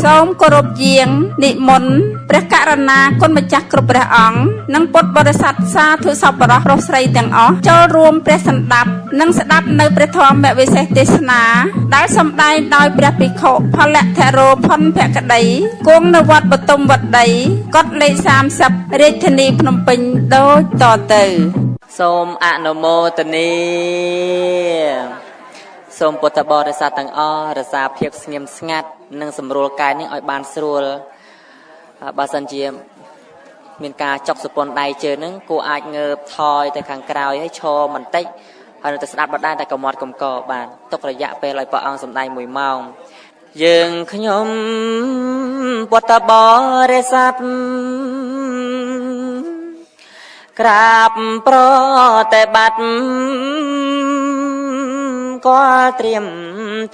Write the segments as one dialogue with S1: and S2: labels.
S1: សូមគោរពយាងនិមន្តព្រះករុណាគុណម្ចាស់គ្រប់ព្រះអង្គនិងពុទ្ធបរិស័ទសាធុសប្បុរសប្រុសស្រីទាំងអស់ចូលរួមព្រះសណ្ដាប់និងស្ដាប់នៅព្រះធម៌វិសេសទេសនាដែលសម្ដែងដោយព្រះភិក្ខុផលៈធរោផុនភក្តីគង់នៅវត្តបទុមវត្តីកុដិលេខ30រាជធានីភ្នំពេញដូចតទៅ
S2: សូមអនុមោទនាសូមពុទ្ធបរិស័ទទាំងអស់រក្សាភាពស្ងៀមស្ងាត់និងសម្រួលកាយនេះឲ្យបានស្រួលបើសិនជាមានការចុកសពុនដៃជើងនឹងគួរអាចងើបថយទៅខាងក្រោយហើយឈរបន្តិចហើយនៅតែស្ដាប់បដាតែកុំមាត់កំកបានទុករយៈពេលឲ្យព្រះអង្គសម្ដែង1ម៉ោងយើងខ្ញុំពុទ្ធបរិស័ទក្រាបប្រតិបត្តិក៏ត្រៀម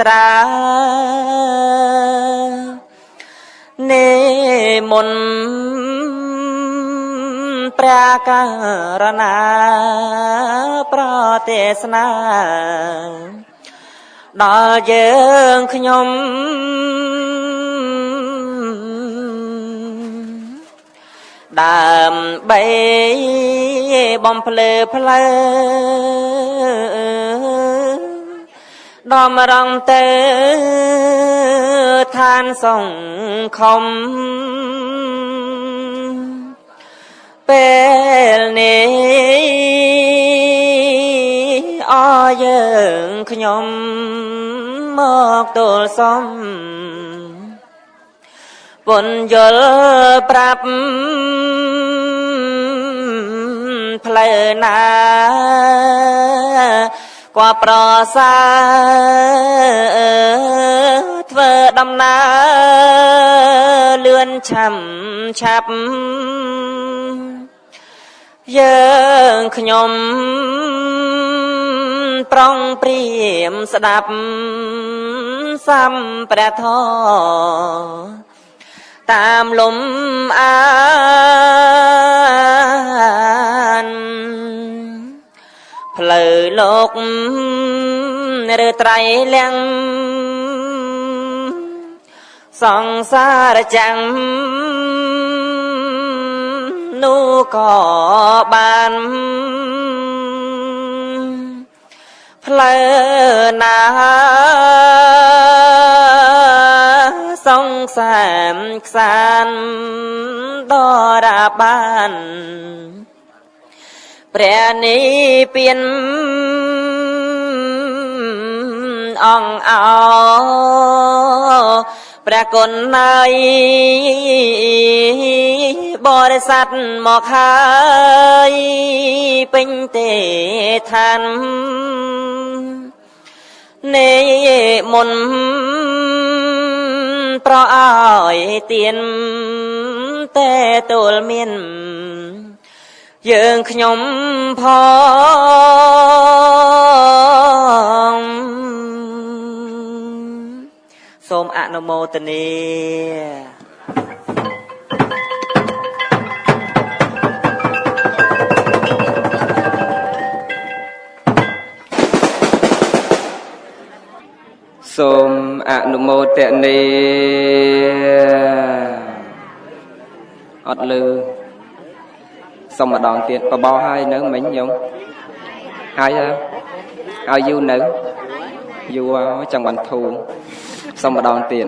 S2: ត្រានិមន្តព្រះករុណាប្រទេសនាដល់យើងខ្ញុំដើម្បីបំភ្លឺផ្លូវដំរងទៅឋានសង្ឃុំពេលនេះអយើងខ្ញុំមកទូលសុំពន្យល់ប្រាប់ផ្លូវណាក៏ប្រសើរធ្វើដំណើរលឿនឆាប់ឆាប់យើងខ្ញុំប្រុងព្រៀមស្ដាប់សំព្រះធម៌តាមលំអានផ្លូវលោកឬត្រៃលៀងសង្សារចាំងនោះក៏បានផ្លូវណាសង្សារខ្សានដរាបានព្រះនិព្វានអង្គអោព្រះគុណណាយបរិស័ទមកហើយពេញទេឋាននិមន្តប្រអើយទៀនតែទូលមានយើងខ្ញុំផងសូមអនុមោទនា
S3: សូមអនុមោទនាអត់លើសុំម្ដងទៀតបបោហើយនៅមិញញោមហើយឲ្យយូរនៅយូរចង់បានធូរសុំម្ដងទៀត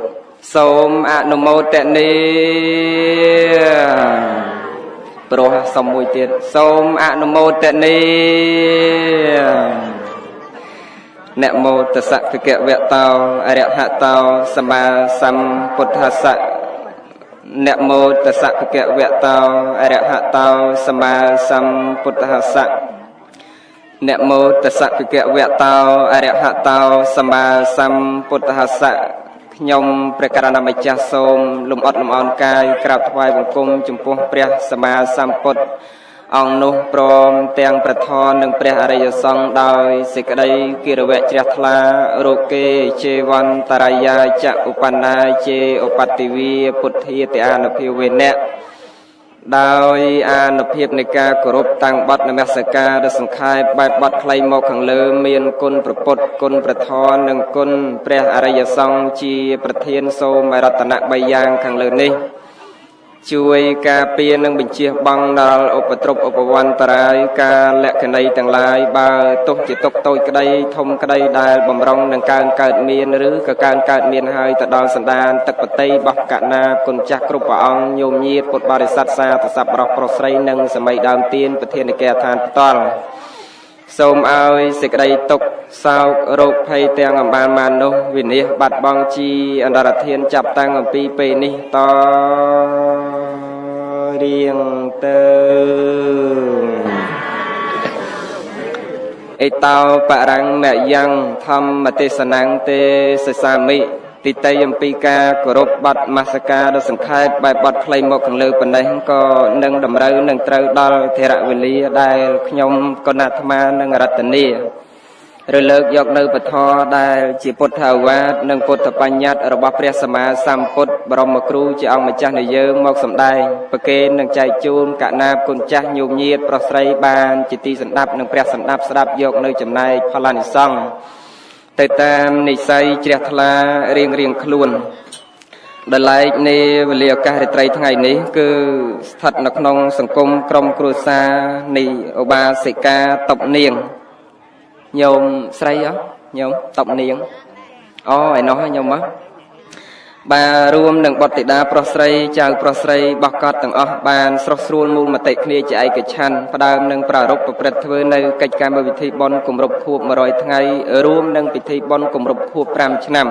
S3: សូមអនុមោទនាព្រោះសុំមួយទៀតសូមអនុមោទនានមោតស្សៈភគវតោអរហតោសម្មាសម្ពុទ្ធស្សៈនមោតស្សៈភគវតោអរហតោសម្មាសម្ពុទ្ធស្សៈនមោតស្សៈភគវតោអរហតោសម្មាសម្ពុទ្ធស្សៈ ខ្ញុំព្រះករណាម្ចាស់សូមលំអត់លំអោនកាយក្រាបថ្វាយបង្គំចំពោះព្រះសម្មាសម្ពុទ្ធអង្គនោះព្រមទាំងប្រធននិងព្រះអរិយសង្ឃដោយសេចក្តីគិរវៈជ្រះថ្លារោគេចេវន្តរាយាចឧបណាជេឧបតិវីពុទ្ធាតិអានុភាវេណៈដោយអានុភាពនៃការគោរពតាំងបទនមស្ការដ៏សង្ខេបបែបបទខ្លីមកខាងលើមានគុណព្រះពុទ្ធគុណព្រះធម៌និងគុណព្រះអរិយសង្ឃជាប្រធានសូមរតនៈ3យ៉ាងខាងលើនេះជួយការពារនិងបញ្ជៀសបង់ដល់ឧបទ្រពឧបវន្តរាយការលក្ខណីទាំងឡាយបើទោះជាទុកតូចក្តីធំក្តីដែលបំរុងនឹងកើតមានឬក៏កើតមានហើយទៅដល់សន្តានទឹកបតីបោះកណាគុណចាស់គ្រប់ព្រះអង្គញោមញាតពុទ្ធបរិស័ទសាធស័ព្ទបរោះប្រុសស្រីនិងសម័យដើមទានប្រធានកិច្ចឋានផ្ទាល់សូមឲ្យសេចក្តីទុក្ខសោករោគភ័យទាំងអំបានបាននោះវិនិច្ឆ័យបាត់បង់ជីអន្តរធានចាប់តាំងអំពីពេលនេះតរៀងទៅអេតោបរੰមយ៉ាងធម្មទេសនាងទេសសាមិទីតៃអំពីការគោរពបទមស្ការដ៏សង្ខេបបែបបទខ្លីមកខាងលើប៉ុណ្ណេះក៏នឹងតម្រូវនឹងត្រូវដល់ធរវេលាដែលខ្ញុំកណ្ណាអាត្មានឹងរតនាឬលើកយកនៅពធដែលជាពុទ្ធអាវាទនិងពុទ្ធបញ្ញត្តិរបស់ព្រះសម្មាសម្ពុទ្ធបរមគ្រូជាអង្គម្ចាស់នៃយើងមកសម្ដែងប្រគេននឹងចែកជូនកណាបគុណចាស់ញោមញាតប្រុសស្រីបានជាទីសន្តាប់និងព្រះសន្តាប់ស្ដាប់យកនៅចំណែកផលអានិសង្ឃទៅតាមនិស័យជ្រះថ្លារៀងខ្លួនដែលឡែកនៃវេលាឱកាសរាត្រីថ្ងៃនេះគឺស្ថិតនៅក្នុងសង្គមក្រុមគ្រួសារនៃឧបាសិកាតុបនាងញោមស្រីញោមតុបនាងអូឯនោះញោមបាទរួមនឹងបុត្រធីតាប្រុសស្រីចៅប្រុសស្រីបោះកត់ទាំងអស់បានស្រស់ស្រួលមូលមតិគ្នាជាឯកច្ឆន្ទផ្ដើមនឹងប្រារព្ធប្រព្រឹត្តធ្វើនៅកិច្ចកម្មវិធីបុណ្យគម្រប់ខួប100ថ្ងៃរួមនឹងពិធីបុណ្យគម្រប់ខួប5ឆ្នាំ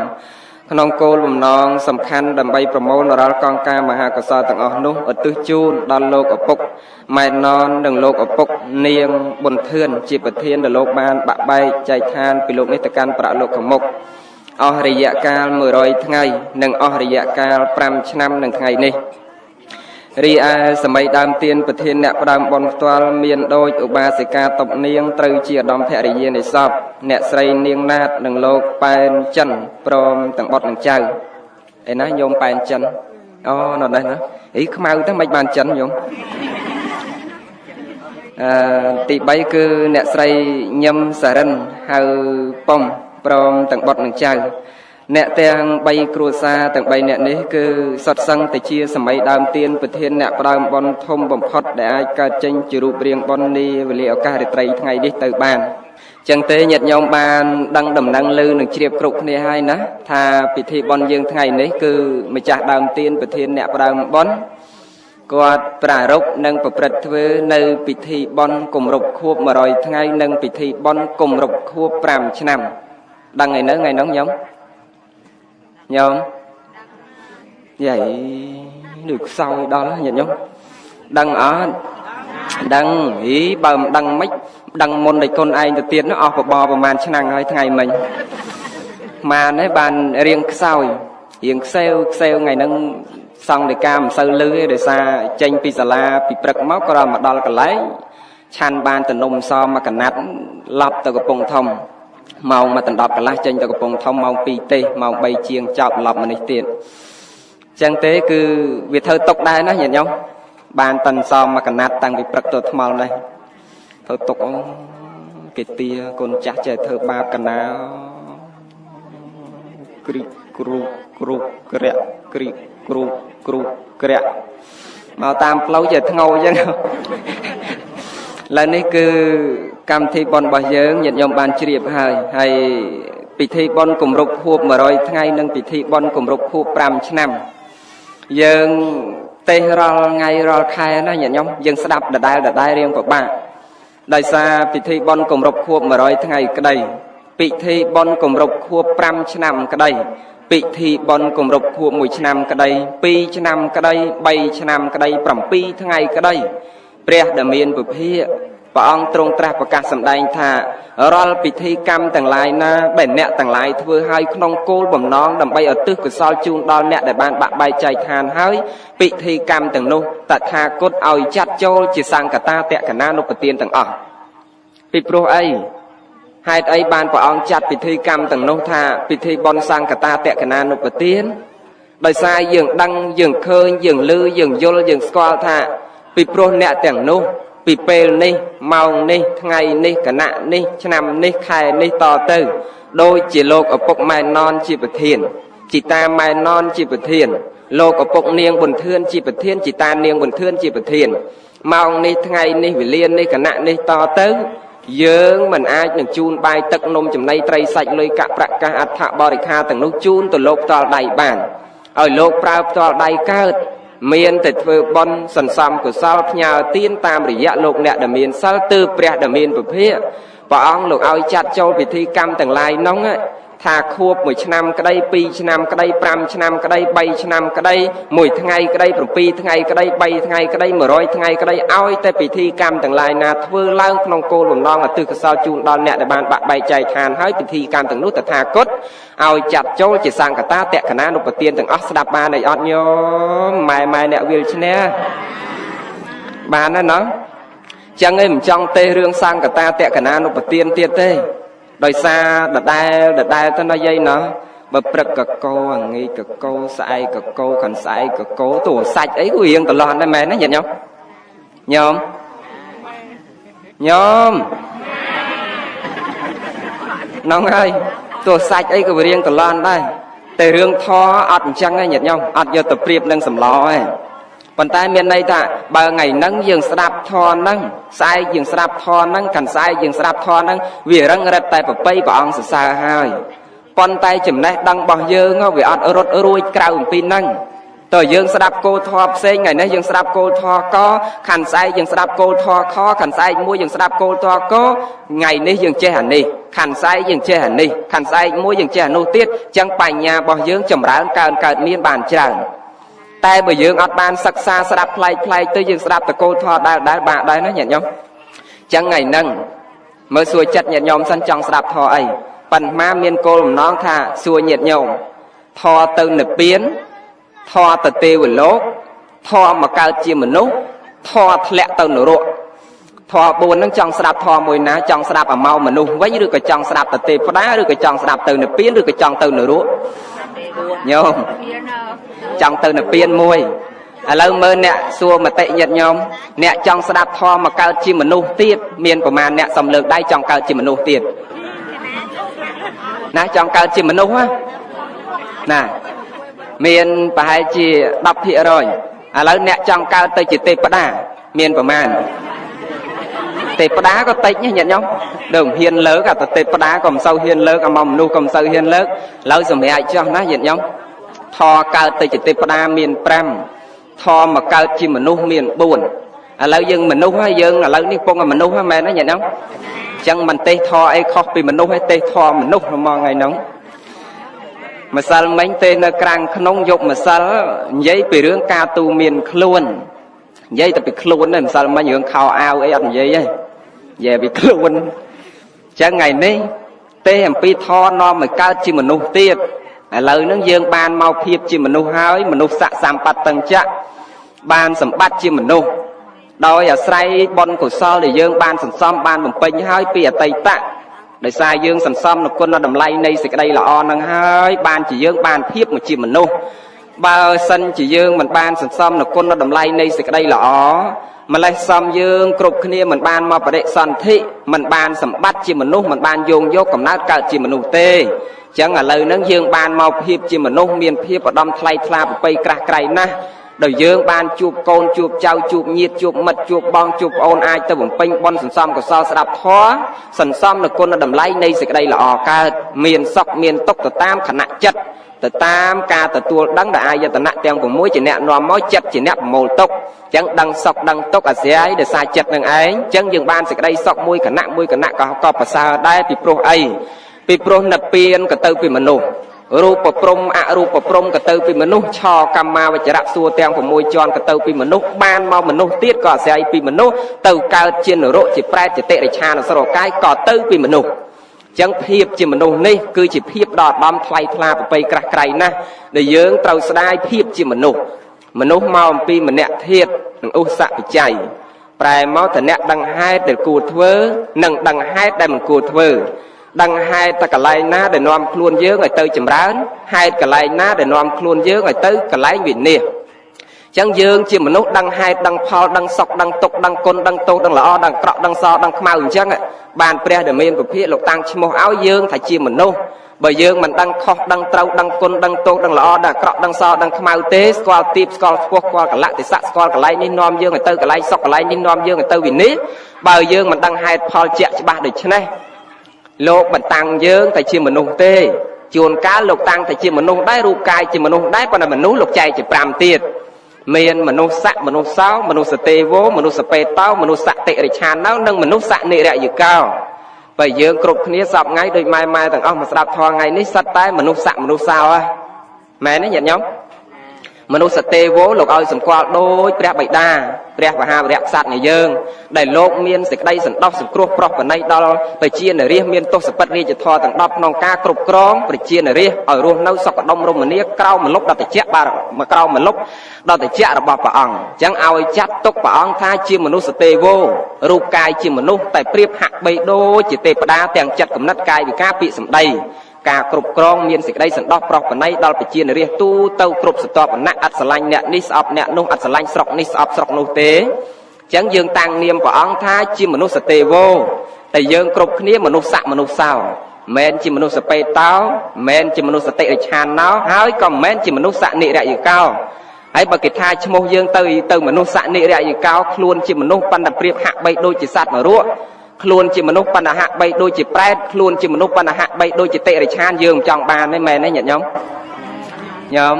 S3: ក្នុងគោលបំណងសំខាន់ដើម្បីប្រមូលរាល់កងការមហាកុសលទាំងអស់នោះឧទ្ទិសជូនដល់លោកឪពុកម៉ែនននិងលោកឪពុកនាងប៊ុនធឿនជាប្រធានដែលលោកបានបាក់បែកចែកឋានពីលោកនេះទៅកាន់ប្រាក់លោកខាងមុខអស់រយៈកាល100ថ្ងៃនិងអស់រយៈកាល5ឆ្នាំនឹងថ្ងៃនេះរីឯសម័យដើមទានប្រធានអ្នកផ្ដើមបុណ្យផ្ទាល់មានដូចឧបាសិកាតុបនាងត្រូវជាឧត្តមភរិយានៃសពអ្នកស្រីនាងណាតនិងលោកប៉ែនចិនព្រមទាំងបុត្រនិងចៅឯណាញោមប៉ែនចិនអូនៅនេះណាអីខ្មៅទៅមិនបានចិនញោមទី3គឺអ្នកស្រីញឹមសារិនហៅប៉ុមព្រមទាំងបុត្រនិងចៅអ្នកទាំង3គ្រួសារទាំង3អ្នកនេះគឺសុទ្ធសឹងតែជាសម័យដើមទានប្រធានអ្នកផ្ដើមបុណ្យធំបំផុតដែលអាចកើតចេញជារូបរាងបុណ្យនាវេលាឱកាសរាត្រីថ្ងៃនេះទៅបានចឹងទេញាតិញោមបានដឹងដំណឹងឮនឹងជ្រាបគ្រប់គ្នាហើយណាថាពិធីបុណ្យយើងថ្ងៃនេះគឺម្ចាស់ដើមទានប្រធានអ្នកផ្ដើមបុណ្យគាត់ប្រារព្ធនិងប្រព្រឹត្តធ្វើនៅពិធីបុណ្យគម្រប់ខួប100ថ្ងៃនិងពិធីបុណ្យគម្រប់ខួប5ឆ្នាំដឹងថ្ងៃនោះញោមយាយដូចខ្សោយដល់ញាតិញោមដឹងអត់ដឹងហីបើមិនដឹងមិនដឹងមុនតែគុណឯងទៅទៀតនោះអស់បបប្រហែលឆ្នាំហើយថ្ងៃមិញម៉ានហ្នឹងបានរៀងខ្សោយរៀងខ្សែវថ្ងៃហ្នឹងសង្ឃដីកាមិនសូវលឺទេដោយសារចេញពីសាលាពីព្រឹកមកក៏មកដល់កន្លែងឆាន់បានតនំសមកកណាត់ឡប់ទៅកំពង់ធំម៉ោងមក10កន្លះចេញទៅកំពង់ធំម៉ោង2ទេម៉ោង3ជាងចប់ឡប់មកនេះទៀតចឹងទេគឺវាធ្វើຕົកដែរណាញាតិញោមបានតនសមមកកណាត់តាំងពីព្រឹកទៅថ្មល់នេះធ្វើຕົកអូគេទាកូនចាស់ចេះធ្វើបាបកណាគ្រីគ្រូក្រាក់គ្រីគ្រូក្រាក់មកតាមផ្លូវចេះធ្ងោចឹងឡើយនេះគឺកម្មវិធីបុណ្យរបស់យើងញាតិញោមបានជ្រាបហើយពិធីបុណ្យគម្រប់ខួប100ថ្ងៃនិងពិធីបុណ្យគម្រប់ខួប5ឆ្នាំយើងទេសរាល់ថ្ងៃរាល់ខែណាញាតិញោមយើងស្ដាប់ដដែលរៀងពិបាកដោយសារពិធីបុណ្យគម្រប់ខួប100ថ្ងៃក្តីពិធីបុណ្យគម្រប់ខួប5ឆ្នាំក្តីពិធីបុណ្យគម្រប់ខួប1ឆ្នាំក្តី2ឆ្នាំក្តី3ឆ្នាំក្តី7ថ្ងៃក្តីព្រះដែលមានពភាក ព្រះអង្គទ្រង់ត្រាស់ប្រកាសសម្ដែងថារាល់ពិធីកម្មទាំងឡាយណាដែលអ្នកទាំងឡាយធ្វើឲ្យក្នុងគោលបំណងដើម្បីឧទ្ទិសកុសលជូនដល់អ្នកដែលបានបាក់បែកចែកឋានហើយពិធីកម្មទាំងនោះតថាគតឲ្យចាត់ចូលជាសង្កតាតក្កណានុបទានទាំងអស់ពីព្រោះអីហេតុអីបានព្រះអង្គចាត់ពិធីកម្មទាំងនោះថាពិធីបុណ្យសង្កតាតក្កណានុបទានដោយសារយើងដឹងយើងឃើញយើងឮយើងយល់យើងស្គាល់ថាពីព្រោះអ្នកទាំងនោះពីពេលនេះម៉ោងនេះថ្ងៃនេះគណៈនេះឆ្នាំនេះខែនេះតទៅដូចជាលោកឪពុកម៉ែននជាប្រធានជីតាម៉ែននជាប្រធានលោកឪពុកនាងប៊ុនធឿនជាប្រធានជីតានាងប៊ុនធឿនជាប្រធានម៉ោងនេះថ្ងៃនេះវេលានេះគណៈនេះតទៅយើងមិនអាចនឹងជូនបាយទឹកនំចំណីត្រីសាច់លុយកាក់ប្រាក់កាសអត្ថបរិខាទាំងនោះជូនទៅលោកផ្ទាល់ដៃបានឲ្យលោកប្រើផ្ទាល់ដៃកើតមានតែធ្វើបុណ្យសន្សំកុសលផ្ញើទានតាមរយៈលោកអ្នកដែលមានសិលទើបព្រះដែលមានពុភៈព្រះអង្គលោកឲ្យចាត់ចូលពិធីកម្មទាំងឡាយនោះថាខួប1ឆ្នាំក្តី2ឆ្នាំក្តី5ឆ្នាំក្តី3ឆ្នាំក្តី1ថ្ងៃក្តី7ថ្ងៃក្តី3ថ្ងៃក្តី100ថ្ងៃក្តីឲ្យតែពិធីកម្មទាំងឡាយណាធ្វើឡើងក្នុងគោលបំណងឧទ្ទិសកុសលជូនដល់អ្នកដែលបានបាក់បែកចែកឋានហើយពិធីកម្មទាំងនោះតថាគតឲ្យចាត់ចូលជាសង្កតាតក្កណានុបទានទាំងអស់ស្ដាប់បានអីអត់ញោមម៉ែអ្នកវិលឈ្នះបានហើយណោះចឹងឯងមិនចង់ទេរឿងសង្កតាតក្កណានុបទានទៀតទេដោយសារដដែលទៅណាយាយណោះបើព្រឹកកកោអាងាយកកោស្អែកកកោខាន់ស្អែកកកោទូសាច់អីក៏រៀងតឡន់ដែរមែនណាញាតិញោមនងហើយទូសាច់អីក៏រៀងតឡន់ដែរតែរឿងធរអត់អញ្ចឹងទេញាតិញោមអត់យកទៅប្រៀបនឹងសម្លទេប៉ុន្តែមានន័យថាបើថ្ងៃហ្នឹងយើងស្ដាប់ធរហ្នឹងស្អែកយើងស្ដាប់ធរហ្នឹងខាន់ស្អែកយើងស្ដាប់ធរហ្នឹងវារឹងរិតតែប្របីព្រះអង្គសរសើរហើយប៉ុន្តែចំណេះដឹងរបស់យើងវាអត់រត់រួចក្រៅអំពីហ្នឹងតើយើងស្ដាប់គោលធម៌ផ្សេងថ្ងៃនេះយើងស្ដាប់គោលធម៌កខាន់ស្អែកយើងស្ដាប់គោលធម៌ខខាន់ស្អែកមួយយើងស្ដាប់គោលធម៌កថ្ងៃនេះយើងចេះអានេះខាន់ស្អែកយើងចេះអានេះខាន់ស្អែកមួយយើងចេះអានោះទៀតចឹងបញ្ញារបស់យើងចម្រើនកើតមានបានច្រើនតែបើយើងអត់បានសិក្សាស្ដាប់ផ្លែកទៅយើងស្ដាប់តគោលធម៌ដែលបាក់ដែរណាញាតិញោមចឹងថ្ងៃហ្នឹងមើលសួរចិត្តញាតិញោមសិនចង់ស្ដាប់ធម៌អីប៉ុន្តែមានគោលបំណងថាសួរញាតិញោមធម៌ទៅនិព្វានធម៌ទៅទេវលោកធម៌មកកើតជាមនុស្សធម៌ធ្លាក់ទៅនរកធម៌4ហ្នឹងចង់ស្ដាប់ធម៌មួយណាចង់ស្ដាប់អាម៉ោមនុស្សវិញឬក៏ចង់ស្ដាប់ទៅទេវតាឬក៏ចង់ស្ដាប់ទៅនិព្វានឬក៏ចង់ទៅនរកញោមចង់ទៅនិព្វានមួយឥឡូវមើលអ្នកសួរមតិញាតិញោមអ្នកចង់ស្ដាប់ធម៌មកកើតជាមនុស្សទៀតមានប្រមាណអ្នកសំលើកដៃចង់កើតជាមនុស្សទៀតណាចង់កើតជាមនុស្សណាមានប្រហែលជា 10% ឥឡូវអ្នកចង់កើតទៅជាទេវតាមានប្រមាណទេវតាក៏តិចញាតិញោមដើមហ៊ានលើកតែទេវតាក៏មិនសូវហ៊ានលើកអាមកមនុស្សក៏មិនសូវហ៊ានលើកឥឡូវសម្រាប់ចោះណាញាតិញោមធម៌កើតទៅជាទេវតាមាន5ធម៌មកកើតជាមនុស្សមាន4ឥឡូវយើងមនុស្សហើយយើងឥឡូវនេះពងតែមនុស្សហ្នឹងមែនទេញាតិញោមអញ្ចឹងមិនទេធម៌អីខុសពីមនុស្សទេទេធម៌មនុស្សហ្មងថ្ងៃហ្នឹងម្សិលមិញទេនៅក្រាំងក្នុងយកម្សិលនិយាយពីរឿងការទូមានខ្លួននិយាយតែពីខ្លួនទេម្សិលមិញរឿងខោអាវអីអត់និយាយទេនិយាយពីខ្លួនអញ្ចឹងថ្ងៃនេះទេអំពីធម៌នាំឲ្យកើតជាមនុស្សទៀតឥឡូវហ្នឹងយើងបានមកភាពជាមនុស្សហើយមនុស្សស័កសម្បត្តិតឹងចៈបានសម្បត្តិជាមនុស្សដោយអាស្រ័យបុណ្យកុសលដែលយើងបានសន្សំបានបំពេញហើយពីអតីតដោយសារយើងសន្សំនូវគុណតម្លៃនៃសេចក្តីល្អហ្នឹងហើយបានជាយើងបានភាពមកជាមនុស្សបើសិនជាយើងមិនបានសន្សំនូវគុណតម្លៃនៃសេចក្តីល្អម្លេះសំយើងគ្រប់គ្នាមិនបានមកបដិសន្ធិមិនបានសម្បត្តិជាមនុស្សមិនបានយោងយកកំណើតកើតជាមនុស្សទេអញ្ចឹងឥឡូវហ្នឹងយើងបានមកភាពជាមនុស្សមានភាពឧត្តមថ្លៃថ្លាប្រពៃក្រាស់ក្រៃណាស់ដោយយើងបានជួបកូនជួបចៅជួបញាតិជួបមិត្តជួបបងជួបប្អូនអាចទៅបំពេញបុណ្យសន្សំកុសលស្ដាប់ធម៌សន្សំនូវគុណតម្លៃនៃសេចក្តីល្អកើតមានសុខមានទុក្ខទៅតាមខណៈចិត្តទៅតាមការទទួលដឹងដែលអាយតនៈទាំង6ជាអ្នកនាំមកចិត្តជាអ្នកប្រមូលទុកអញ្ចឹងដឹងសុខដឹងទុក្ខអាស្រ័យដោយសារចិត្តនឹងឯងអញ្ចឹងយើងបានសេចក្តីសុខមួយគណៈក៏ប្រសើរដែរពីព្រោះអីពីព្រោះនិព្វានក៏ទៅពីមនុស្ស រូបព្រំអរូបព្រំក៏ទៅពីមនុស្សឆកម្មាវចរៈសួរទាំង6ជាន់ក៏ទៅពីមនុស្សបានមកមនុស្សទៀតក៏អាស្រ័យពីមនុស្សទៅកើតជានរកជាប្រែតជាតិរិឆានអសុរកាយក៏ទៅពីមនុស្សចឹងភាពជាមនុស្សនេះគឺជាភាពដ៏ឧត្តមថ្លៃថ្លាប្រពៃក្រាស់ក្រៃណាស់ដែលយើងត្រូវស្ដាយភាពជាមនុស្សមកអំពីម្នាក់ធាតុនិងឧស្សៈបច្ច័យប្រែមកតអ្នកដឹងហេតុដែលគួរធ្វើនិងដឹងហេតុដែលមិនគួរធ្វើដឹងហេតុតែកន្លែងណាដែលនាំខ្លួនយើងឲ្យទៅចម្រើនហេតុកន្លែងណាដែលនាំខ្លួនយើងឲ្យទៅកន្លែងវិនាសចឹងយើងជាមនុស្សដឹងហេតុដឹងផលដឹងសុខដឹងទុក្ខដឹងគុណដឹងទោសដឹងល្អដឹងអាក្រក់ដឹងសដឹងខ្មៅអញ្ចឹងបានព្រះដែលមានពភាកលោកតាំងឈ្មោះឲ្យយើងថាជាមនុស្សបើយើងមិនដឹងខុសដឹងត្រូវដឹងគុណដឹងទោសដឹងល្អដឹងអាក្រក់ដឹងសដឹងខ្មៅទេស្គាល់ទីបស្គាល់ស្ពស់ស្គាល់កលៈទេសៈស្គាល់កន្លែងនេះនាំយើងឲ្យទៅកន្លែងសុខកន្លែងនេះនាំយើងឲ្យទៅវិនាសបើយើងមិនដឹងហេតុផលជាក់ច្បាស់ដូច្នេះលោកមិនតាំងយើងតែជាមនុស្សទេជួនកាលលោកតាំងតែជាមនុស្សដែររូបកាយជាមនុស្សដែរប៉ុន្តែមនុស្សលោកចែកជា5ទៀតមានមនុស្សស័កមនុស្សសោមនុស្សទេវមនុស្សពេតោមនុស្សសតិរិឆានណៅនិងមនុស្សសនិរយកោបើយើងគ្រប់គ្នាសពថ្ងៃដូចម៉ែទាំងអស់មកស្ដាប់ធម៌ថ្ងៃនេះសិតតែមនុស្សស័កមនុស្សសោមែនទេញាតិញោមមនុស្សទេវលោកឲ្យសម្គាល់ដូចព្រះបិតាព្រះមហាវីរៈក្សត្រនៃយើងដែលលោកមានសេចក្តីសន្តោសសង្គ្រោះប្រោះបណៃដល់ប្រជានរាជមានទស្សពិតរាជធរទាំង10ក្នុងការគ្រប់គ្រងប្រជានរាជឲ្យរស់នៅសុខដុមរមនាក្រោមម្លប់ដតជៈបាទមកក្រោមម្លប់ដតជៈរបស់ព្រះអង្គអញ្ចឹងឲ្យចាត់ទុកព្រះអង្គថាជាមនុស្សទេវរូបកាយជាមនុស្សតែប្រៀបហាក់បីដូចជាទេវតាទាំងចិត្តកំណត់កាយវិការពាក្យសម្ដីការគ្រប់គ្រងមានសេចក្តីសន្តោសប្រោះបណៃដល់ប្រជានរាជទូទៅគ្រប់សតបណៈអត់ស្រឡាញ់អ្នកនេះស្អប់អ្នកនោះអត់ស្រឡាញ់ស្រុកនេះស្អប់ស្រុកនោះទេអញ្ចឹងយើងតាំងនាមព្រះអង្គថាជាមនុស្សទេវតែយើងគ្រប់គ្នាមនុស្សស័កមនុស្សសោមិនជាមនុស្សពេតោមិនជាមនុស្សសតិរិឆានណោហើយក៏មិនជាមនុស្សសនិរយកោហើយបើគេថាឈ្មោះយើងទៅមនុស្សសនិរយកោខ្លួនជាមនុស្សប៉ុន្តែប្រៀបហាក់បីដូចជាសត្វនរកខ្លួនជាមនុស្សបណ្ណហៈបីដូចជាប្រែតខ្លួនជាមនុស្សបណ្ណហៈបីដូចជាតិរិឆានយើងមិនចង់បានទេមែនទេញាតិញោម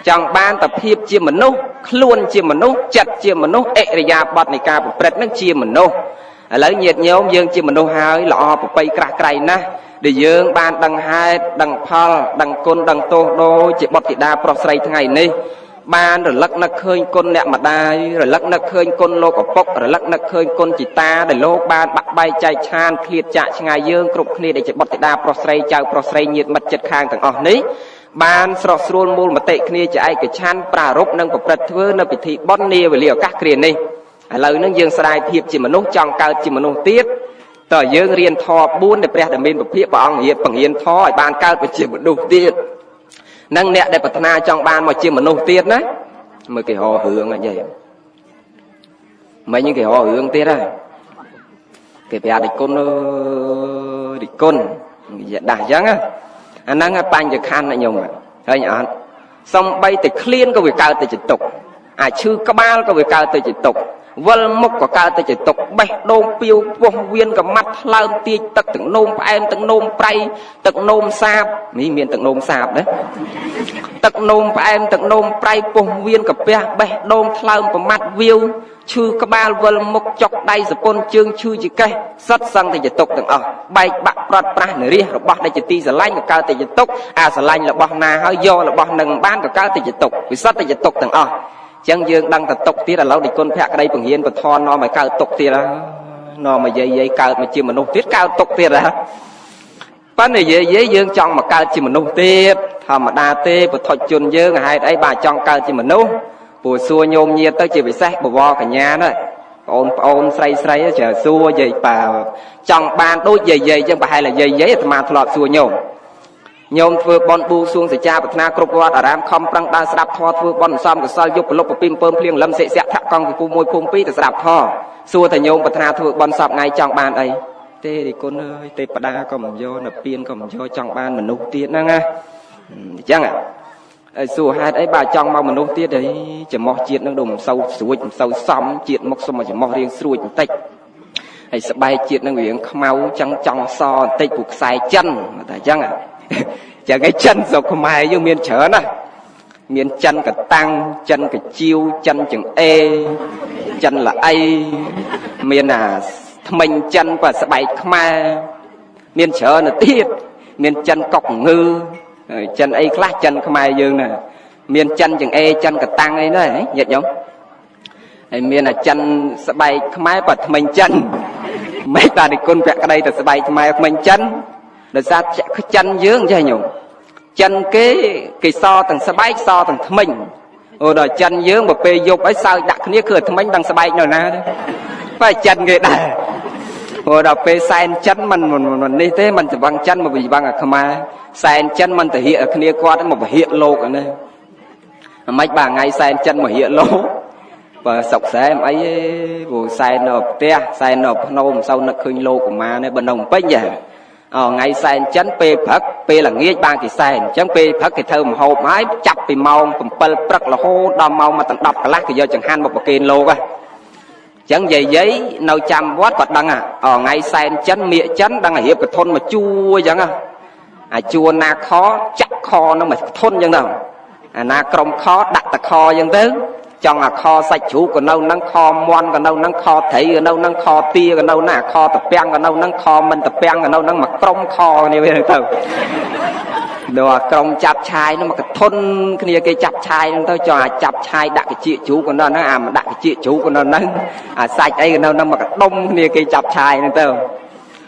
S3: ចង់បានតែភាពជាមនុស្សខ្លួនជាមនុស្សចិត្តជាមនុស្សអិរិយាបថនៃការប្រព្រឹត្តនឹងជាមនុស្សឥឡូវញាតិញោមយើងជាមនុស្សហើយល្អប្រពៃក្រាស់ក្រៃណាស់ដែលយើងបានដឹងហេតុដឹងផលដឹងគុណដឹងទោសដូចជាបុត្រធីតាប្រុសស្រីថ្ងៃនេះបានរលឹកនឹកឃើញគុណអ្នកម្ដាយរលឹកនឹកឃើញគុណលោកឪពុករលឹកនឹកឃើញគុណជីតាដែលលោកបានបាក់បែកចែកឆានឃ្លាតចាកឆ្ងាយយើងគ្រប់គ្នាដែលជាបុត្រធីតាប្រុសស្រីចៅប្រុសស្រីញាតិមិត្តជិតខាងទាំងអស់នេះបានស្រស់ស្រួលមូលមតិគ្នាជាឯកច្ឆន្ទប្រារព្ធនិងប្រព្រឹត្តធ្វើនៅពិធីបុណ្យនាវេលាឱកាសគ្រានេះឥឡូវហ្នឹងយើងស្ដាយភាពជាមនុស្សចង់កើតជាមនុស្សទៀតតើយើងរៀនធម៌4ដែលព្រះដែលមានពភាកព្រះអង្គរៀបបង្រៀនធម៌ឲ្យបានកើតជាមនុស្សទៀតនឹងអ្នកដែលប្រាថ្នាចង់បានមកជាមនុស្សទៀតណាមើលគេរករឿងអីមិនគេរករឿងទៀតហ៎គេប្រាប់ដេចគុណដេចគុណនិយាយដាស់អញ្ចឹងអាហ្នឹងបញ្ញខណ្ឌញោមហើយអត់សំបីតែឃ្លានក៏វាកើតទៅជាទុកអាចឈឺក្បាលក៏វាកើតទៅជាទុកវិលមុខក៏កើតទៅជាទុកបេះដូងពីវពោះវៀនក៏ម៉ាត់ថ្លើមទាចទឹកទឹកនោមផ្អែមទឹកនោមប្រៃទឹកនោមសាបនេះមានទឹកនោមសាបណាទឹកនោមផ្អែមទឹកនោមប្រៃពោះវៀនកាពះបេះដូងថ្លើមប្រមាត់វាវឈឺក្បាលវិលមុខចុកដៃសពុនជើងឈឺជាកេះសិតសឹងតែជាទុកទាំងអស់បែកបាក់ប្រត់ប្រាស់នរិះរបស់ដែលជាទីស្រឡាញ់ក៏កើតតែជាទុកអាស្រឡាញ់របស់ណាហើយយករបស់នឹងបានក៏កើតតែជាទុកវាសិតតែជាទុកទាំងអស់ចឹងយើងដឹងតែទុកទៀតឥឡូវនិគុណភក្តីពង្រៀនពធននាំឲ្យកើតទុកទៀតនាំមកយាយកើតមកជាមនុស្សទៀតកើតទុកទៀតប៉ុន្តែយាយយើងចង់មកកើតជាមនុស្សទៀតធម្មតាទេពុទ្ធជនយើងហេតុអីបាទចង់កើតជាមនុស្សព្រោះសួរញោមញាតទៅជាពិសេសបវរកញ្ញាណាបងប្អូនស្រីច្រើនសួរយាយប៉ាចង់បានដូចយាយចឹងប្រហែលlàយាយអាត្មាធ្លាប់សួរញោមធ្វើបន់ប៊ូសួងសេចក្ដីប្រាថ្នាគ្រប់វត្តអារាមខំប្រឹងដើរស្ដាប់ធម៌ធ្វើបន់សំកសលយុបប្រលប់ប្រពីមពើមភ្លៀងលឹមសិស័កថកង់ពីភូមិ1ភូមិ2ទៅស្ដាប់ធម៌សួរតែញោមប្រាថ្នាធ្វើបន់សពថ្ងៃចង់បានអីទេរីគុណអើយទេបដាក៏មិនយកនៅពៀនក៏មិនយកចង់បានមនុស្សទៀតហ្នឹងណាអញ្ចឹងហើយសួរហេតុអីបាទចង់មកមនុស្សទៀតអីចំោះជាតិនឹងដូចមិនសូវស្រួចមិនសូវសមជាតិមកសុំមកចំោះរៀងស្រួចបន្តិចហើយស្បែកជាតិនឹងរៀងខ្មៅចឹងចង់សបន្តិចព្រោះខ្សែចិនតែអញ្ចឹងចឹងឯចិនស្រុកខ្មែរយើងមានច្រើនណាមានចិនកតាំងចិនកជាវចិនចង្អេចិនល្អីមានអាថ្មិញចិនប៉ស្បែកខ្មែរមានច្រើនទៅទៀតមានចិនកុកងឺ chân ấy khác chân không ai dương nè miền chân chừng e chân cả tăng ấy đấy nhiệt giống miền là chân sẽ bay không ai bật mình chân mấy ta đi con vẹn cái đây là sẽ bay không ai mình chân để ra chân dương cho nhung chân cái so thằng sẽ bay so thằng mình rồi đòi chân dương một bề dục ấy sao đặt cái cửa thằng mình đang sẽ bay rồi na phải chân người đây rồi đòi bề sai chân mình đi thế mình chỉ bằng chân mà vì bằng ở không ai sai chân mình thể hiện ở kia qua đến một hiện lô ở đây mấy bà ngày sai chân mà hiện lô và sọc xe em ấy vụ sai nộp te sai nộp nôm sau nó khơi lô của ma này bên đồng bách vậy ngày sai chân pe phật pe là nghĩa ban thì sai chân pe phật thì thơm hộp mái chập thì màu cùng pel rất là hô đo màu mà tận đọc cả lát thì giờ chẳng han một cái lô coi chẳng vậy giấy nâu chăm vót vật đăng ngày sai chân mía chân đang ở hiệp cái thôn mà chua chẳng chua na khó chắc kho nó mà thôn chẳng đâu na crom khó đặt ta kho chẳng thế trong kho sạch chủ còn đâu nâng kho moan còn đâu nâng kho thấy còn đâu nâng kho tia còn đâu nè kho tập beng còn đâu nâng kho mình tập beng còn đâu nâng mặc crom kho như vậy thôi đồ crom chập chai nó mà cái thôn kia cái chập chai nó thôi cho chập chai đặt cái chị chủ còn đâu nó mà đặt cái chị chủ còn đâu nâng sạch ấy còn đâu nâng mà cái đông kia cái chập chai nó thôi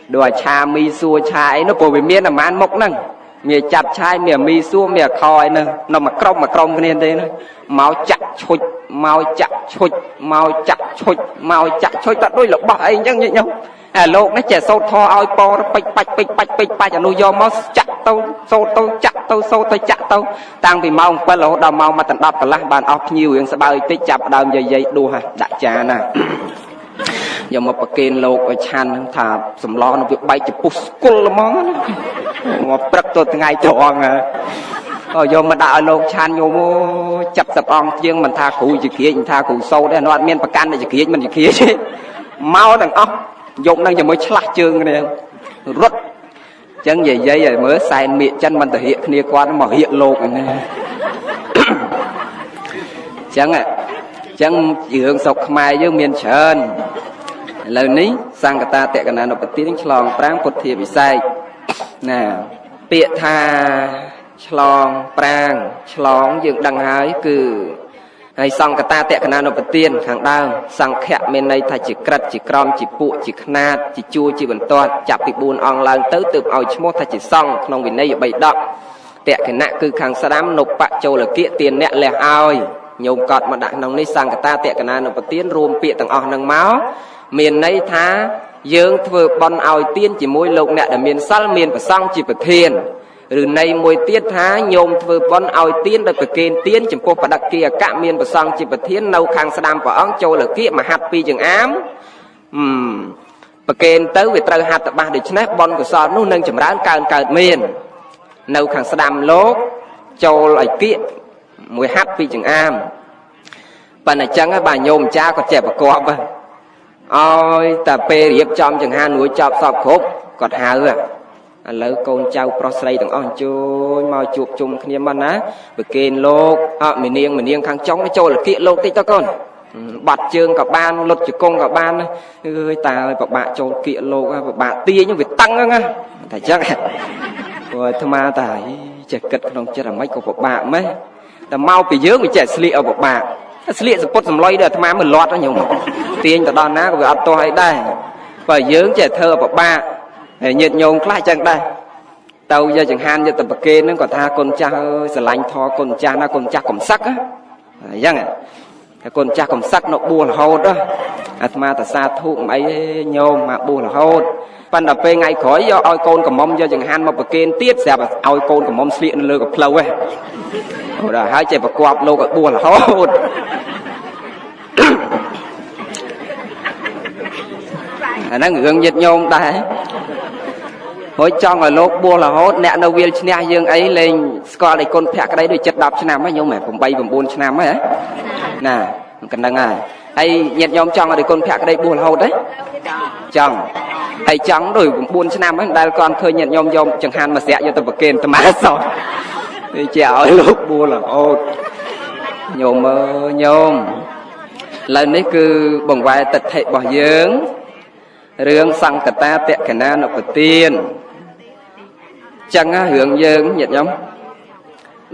S3: đồ cha mi xua chai nó phổ biến miên là man mốc nâng mía chặt chai mía mi xua mía khoi nè nó mà crom cái này thế nữa máu chặt chụt máu chặt chụt máu chặt chụt máu chặt chụt tận đôi lộc bạc ấy chẳng như nhau lộc nó trẻ sâu thò ao po nó bịch bạch nuôi do máu chặt tao sâu tao chặt tao sâu tao chặt tao tăng vì máu quên lỗ đào máu mà tận đập cả lá bàn ọc nhiều những sẽ bao tích chặt đào dây đua ha đại trà nè giờ một bậc kên lộc ở chan thà sầm lo nó việc bay chụp puskul món một bậc tôi ngày tròn giờ mà đạo lộc chan nhiều chập sập ong riêng mình tha cụ chỉ kia mình tha cụ sâu đấy nó miên bậc can này chỉ kia mình chỉ kia chứ mau đằng óc dụng đang giờ mới chặt chương này rất chân về dây rồi mới sai miệng chân mình thể hiện kia qua nó mà hiện lộc này chẳng chẳng dưỡng sọc mai với miền sơn lời ní sang cả ta tệ cả nào bật tiếng chlong prang phật thiệp bị sai nè bịa tha chlong prang chlong dựng đằng hái cứ hay sang cả ta tệ cả nào bật tiên hàng đau sang khẹt bên đây thay chỉ cật chỉ crom chỉ phụ chỉ khna chỉ chua chỉ bẩn toan chặt bị buồn ong lang tới từ ao chỉ mốt thay chỉ xong không vì đây bị đậm tệ cái nạ cứ hàng sa đám nộp bạc châu là kia tiền nẹt lẻ ao nhiều cọt mà đại nông ní sang cả ta tệ cả nào bật tiên rùm bịa tầng ong nâng máu miền này tha dương vừa bon ao tiên chỉ môi lục nè để miền sal miền và sang chỉ phải thiền rồi này môi tiết tha nhôm vừa bon ao tiên để phải kên tiên chỉ có phải đặt kia cả miền và sang chỉ phải thiền nâu khang sam và ong châu là kia mà hạt pi chừng ám phải kên tới về trời hạt ba để chép bon của sao nó nâng chấm rán cao miền nâu khang sam lốp châu lại kia mùi hạt pi chừng ám và này chẳng á bà nhôm cha còn trẻ và cọp ôi ta pe riệp trong chừng hai núi chọc sọp khốp còn hà lỡ con trâu prosray từng on chui mau chụp chung kia mà ná về kên lô mình niêng khang chống cái trâu là kiện lô tí cho con bật chương cả ban luật chỉ công cả ban ơi ta ơi bạn trâu kiện lô và bạn tia nhưng việc tăng á thầy chắc rồi thưa ma tài trẻ cật không chết là mấy của bạn mấy ta mau bị dướng bị trẻ sli ở bạn sli sẽ cốt làm lôi được thưa ma mình lọt đó nhiều tiền ta đòn ná của việc tôi hay đây và dướng trẻ thơ của bạn nhiệt nhôm lại chẳng đây tàu giờ chẳng han giờ tập kê nó còn tha con cha sờ lạnh thò con cha na con cha cầm sắc á dân con cha cầm sắc nó bùa là hốt đó ma ta xa thu mấy nhôm mà bùa là hốt phần đập về ngày khỏi do oi con cầm mông giờ chẳng han mà bậc kê tiết xe mà oi con cầm mông xịn lơ gặp lâu ấy rồi hai trẻ bậc quạt lâu gặp bùa là hốt nó ngưỡng nhiệt nhôm đây mỗi trong ở lốp bùa là hốt nè đâu viên nha dương ấy lên score để con phẹt cái đấy được chất đập cho nam ấy nhưng mà cũng bay vòng buôn cho nam ấy nè cần đăng hay nhiệt nhôm trong để con phẹt cái đấy bùa là hốt đấy trong hay trắng rồi buôn cho nam ấy đây con khơi nhiệt nhôm nhôm chẳng hạn mà sẽ cho tập kênh tập má rồi thì chèo lốp bùa là hốt nhôm lần đấy cứ bằng vai tật hệ bỏ dưỡng rương sang cả ta tệ cả na nó có tiền chẳng hướng dương nhiệt nhóm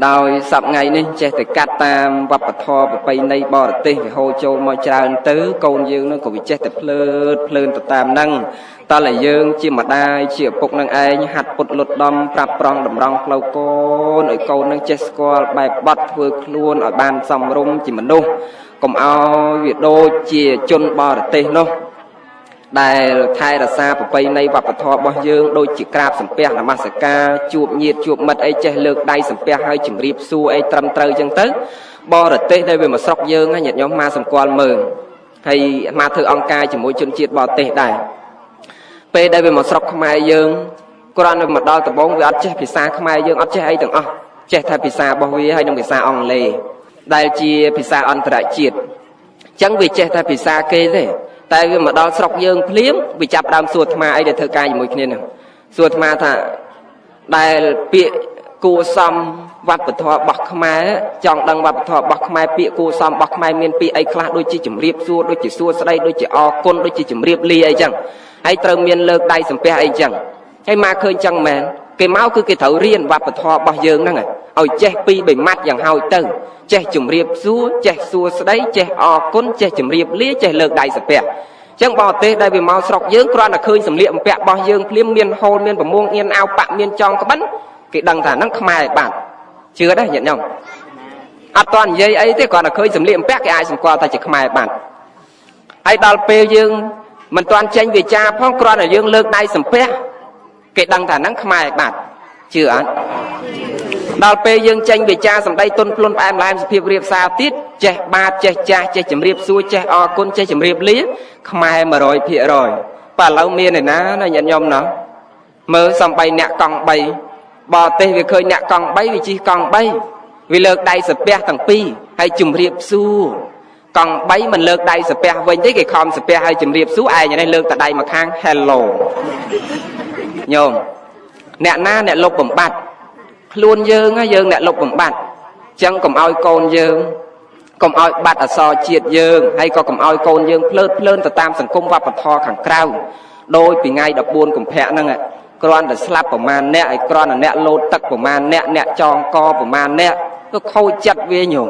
S3: ដោយសប្ងៃនេះចេះតែកាត់តាមវប្បធម៌ប្រពៃណីបរទេសវាហូរចូលមកច្រើនទៅកូនយើងនឹងក៏វាចេះតែភ្លើតទៅតាមហ្នឹងតើយើងជាម្ដាយជាឪពុកនឹងឯងហាត់ពុតលុតដំប្រាប់ប្រងតម្រង់ផ្លូវកូនឲ្យកូននឹងចេះស្គាល់បែបបត់ធ្វើខ្លួនឲ្យបានសមរម្យជាមនុស្សកុំឲ្យវាដូចជាជនបរទេសនោះដែលថែរក្សាប្រពៃណីវប្បធម៌របស់យើងដូចជាក្រាបសំពះនមស្ការជួបញាតិជួបមិត្តអីចេះលើកដៃសំពះឲ្យជម្រាបសួរអីត្រឹមត្រូវចឹងទៅបរទេសដែលវាមកស្រុកយើងញាតិញោមមកសម្គាល់មើលហើយមកធ្វើអង្គការជាមួយជនជាតិបរទេសដែរពេលដែលវាមកស្រុកខ្មែរយើងគ្រាន់តែមកដល់ដំបងវាអត់ចេះភាសាខ្មែរយើងអត់ចេះអីទាំងអស់ចេះតែភាសារបស់វាហើយនិងភាសាអង់គ្លេសដែលជាភាសាអន្តរជាតិអញ្ចឹងវាចេះតែភាសាគេទេតែវាមកដល់ស្រុកយើងភ្លាមវាចាប់ដើមសួរអាត្មាអីដែលធ្វើការជាមួយគ្នាហ្នឹងសួរអាត្មាថាដែលពាក្យគួសមវប្បធម៌របស់ខ្មែរចង់ដឹងវប្បធម៌របស់ខ្មែរពាក្យគួសមរបស់ខ្មែរមានពាក្យអីខ្លះដូចជាជំរាបសួរដូចជាសួស្ដីដូចជាអរគុណដូចជាជំរាបលាអីចឹងហើយត្រូវមានលើកដៃសំពះអីចឹងហើយមកឃើញចឹងមែនគេមកគឺគេត្រូវរៀនវប្បធម៌របស់យើងហ្នឹងឲ្យចេះពីរបីម៉ាត់យ៉ាងហោចទៅចេះជំរាបសួរចេះសួស្ដីចេះអរគុណចេះជំរាបលាចេះលើកដៃសំពះចឹងបរទេសដែលវាមកស្រុកយើងគ្រាន់តែឃើញសម្លៀកបំពាក់របស់យើងភ្លាមមានហូលមានប្រមងអៀនអាវប៉ាក់មានចងក្បិនគេដឹងថាហ្នឹងខ្មែរបាត់ជឿដែរញាតិញោមអត់តនិយាយអីទេគ្រាន់តែឃើញសម្លៀកបំពាក់គេអាចសម្គាល់ថាជាខ្មែរបាត់ហើយដល់ពេលយើងមិនទាន់ចេញវាចាផងគ្រាន់តែយើងលើកដៃសំពះគេដឹងថាហ្នឹងខ្មែរបាត់ជឿអត់ដល់ពេលយើងចេញវាចាសម្ដីទុនភ្លុនផ្អែមល្ហែមសុភាពរៀបសារទៀតចេះបាតចេះចាស់ចេះជំរាបសួរចេះអរគុណចេះជំរាបលាខ្មែរ 100% បើឥឡូវមានឯណាញាតិញោមណោះមើលសំបីអ្នកកង់3បរទេសវាឃើញអ្នកកង់3វាជិះកង់3វាលើកដៃសំពះទាំងពីរហើយជំរាបសួរកង់3មិនលើកដៃសំពះវិញទេគេខំសំពះហើយជំរាបសួរឯងនេះលើកតែដៃមកខាង Hello ញោមអ្នកណាអ្នកលុបបំបត្តិខ្លួនយើងអ្នកលុបបំបត្តិចឹងកុំឲ្យកូនយើងកុំឲ្យបាត់អក្សរជាតិយើងហើយក៏កុំឲ្យកូនយើងភ្លើតភ្លើនទៅតាមសង្គមវប្បធម៌ខាងក្រៅដោយពីថ្ងៃ14កុម្ភៈហ្នឹងគ្រាន់តែស្លាប់ប្រមាណអ្នកឲ្យគ្រាន់តែអ្នកលោតទឹកប្រមាណអ្នកចងកប្រមាណអ្នកទៅខូចចិត្តវាញោម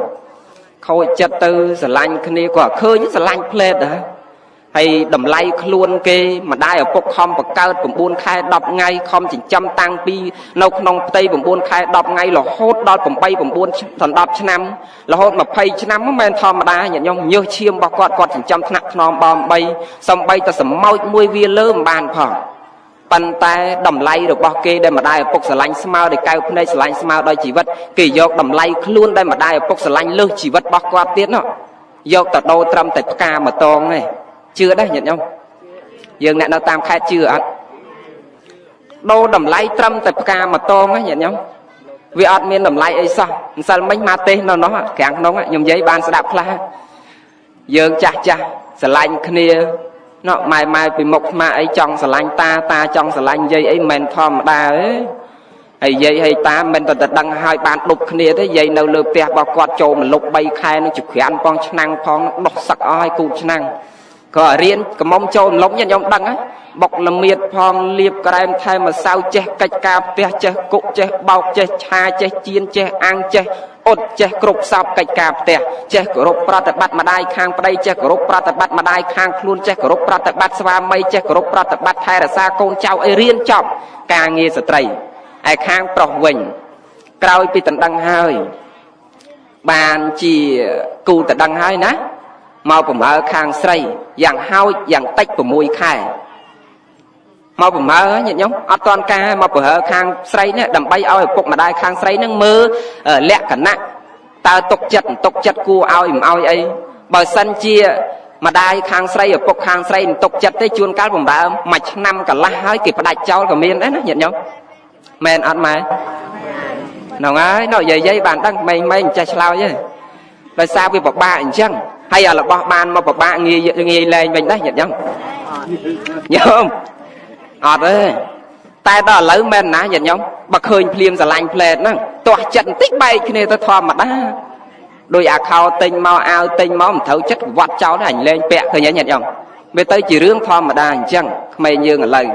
S3: ខូចចិត្តទៅស្រឡាញ់គ្នាក៏ឃើញស្រឡាញ់ផ្លែតដែរហើយតម្លៃខ្លួនគេម្ដាយឪពុកខំបង្កើត9ខែ10ថ្ងៃខំចិញ្ចឹមតាំងពីនៅក្នុងផ្ទៃ9ខែ10ថ្ងៃរហូតដល់8 9 10ឆ្នាំរហូត20ឆ្នាំមិនមែនធម្មតាញាតិញោមញើសឈាមរបស់គាត់ចិញ្ចឹមថ្នាក់ថ្នមបង3សំបីតែសម្ោចមួយវាលើមិនបានផងប៉ុន្តែតម្លៃរបស់គេដែលម្ដាយឪពុកស្រឡាញ់ស្មើដោយកៅភ្នែកស្រឡាញ់ស្មើដោយជីវិតគេយកតម្លៃខ្លួនដែលម្ដាយឪពុកស្រឡាញ់លើសជីវិតរបស់គាត់ទៀតនោះយកទៅដូរត្រឹមតែផ្កាមួយតងទេជឿដែរញាតិញោមយើងអ្នកនៅតាមខេត្តជឿអត់ដូរតម្លៃត្រឹមតែផ្កាមួយតងញាតិញោមវាអត់មានតម្លៃអីសោះម្សិលមិញមកទេសនៅនោះក្រាំងក្នុងខ្ញុំនិយាយបានស្ដាប់ខ្លះយើងចាស់ស្រឡាញ់គ្នាណោះម៉ែពីមុខស្មាអីចង់ស្រឡាញ់តាចង់ស្រឡាញ់យាយអីមិនធម្មតាទេហើយយាយហើយតាមិនតែដឹងឲ្យបានដប់គ្នាទេយាយនៅលើផ្ទះរបស់គាត់ចូលមកលុប3ខែនឹងច្រានផងឆ្នាំងផងដោះសឹកអស់ឲ្យគូតឆ្នាំងក៏រៀនកុំចូលលំញាតិញោមដឹងហ្នឹងបុកល្មៀតផងលាបក្រែមថែមម្សៅចេះកិច្ចការផ្ទះចេះគុកចេះបោកចេះឆាចេះជៀនចេះអាំងចេះអ៊ុតចេះគ្រប់សពកិច្ចការផ្ទះចេះគោរពប្រតិបត្តិម្ដាយខាងប្តីចេះគោរពប្រតិបត្តិម្ដាយខាងខ្លួនចេះគោរពប្រតិបត្តិស្វាមីចេះគោរពប្រតិបត្តិថែរក្សាកូនចៅឲ្យរៀនចប់ការងារស្ត្រីឯខាងប្រុសវិញក្រោយពីដណ្ដឹងហើយបានជាគូដណ្ដឹងហើយណាមកប្រមើខាងស្រីយ៉ាងហោចយ៉ាងតិច6ខែមកប្រមើញាតិញោមអត់តាន់ការមកប្រហើខាងស្រីនេះដើម្បីឲ្យឪពុកម្ដាយខាងស្រីនឹងមើលលក្ខណៈតើទុកចិត្តគួរឲ្យមិនឲ្យអីបើសិនជាម្ដាយខាងស្រីឪពុកខាងស្រីមិនទុកចិត្តទេជួនកាលបំរើមួយឆ្នាំកន្លះហើយគេផ្ដាច់ចោលក៏មានដែរណាញាតិញោមមែនអត់ម៉ែហ្នឹងហើយនៅយាយបានដឹងម៉េងមិនចេះឆ្លើយទេដោយសារវាពិបាកអញ្ចឹងហើយរបស់បានមកពិបាកងាយលែងវិញដែរញាតិញោមអត់ទេតែដល់ឥឡូវមែនណាញាតិញោមបើឃើញភ្លាមស្រឡាញ់ផ្លែតហ្នឹងទាស់ចិត្តបន្តិចបែកគ្នាទៅធម្មតាដោយអាខោទិញមកអាវទិញមកមិនត្រូវចិត្តវត្តចោលទេអញលែងពាក់ឃើញញាតិញោមវាទៅជារឿងធម្មតាអញ្ចឹងក្មេងយើងឥឡូវ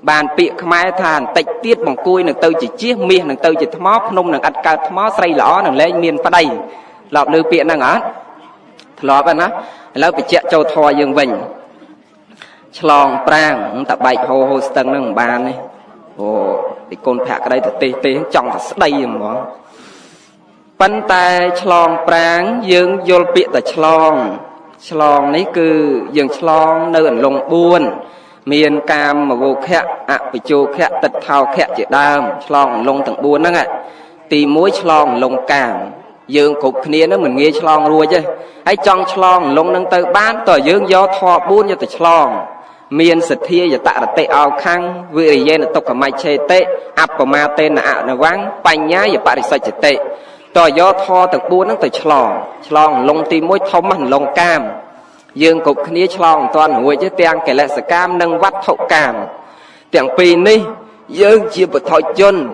S3: bàn bịa khmai than tịch tiết bằng cùi nâng tơ chỉ chiếc miên nâng tơ chỉ thmó nông nâng ắt cao thmó xây lõ nâng lên miên phá đầy lọp lưu bịa nâng á lọp á lâu bị chạy châu thoi dương vinh chlong prang tập bạch hồ hồ stâng nâng bàn này ồ thì con phạ cái đây thì tê trong là đầy mà bánh tay chlong prang dương vô bịa là chlong này cứ dương chlong nơi ẩn lông buôn miền cam mà vô khẽ bị chô khẽ tật thao khẽ chỉ đam chlong lông tầng buôn đó ạ tì muối chlong lông cam dương cục kia nó mình nghe chlong ruồi chứ hãy trong chlong lông nâng tới bán tờ dương do thọ buôn cho từ chlong miền sệt thia và tạ tệ ao khang vì vậy là tục cả mai chê tệ áp của ma tên là nó vắng bành nhá và bà đi sai chê tệ tờ do thọ tầng buôn nó từ chlong lông tì muối thông mình lông cam dương cục kia chlong toàn hồi chứ tiền kể lại sự cam nâng vắt thậu cam tiền pì ni dương chia bật thọ chân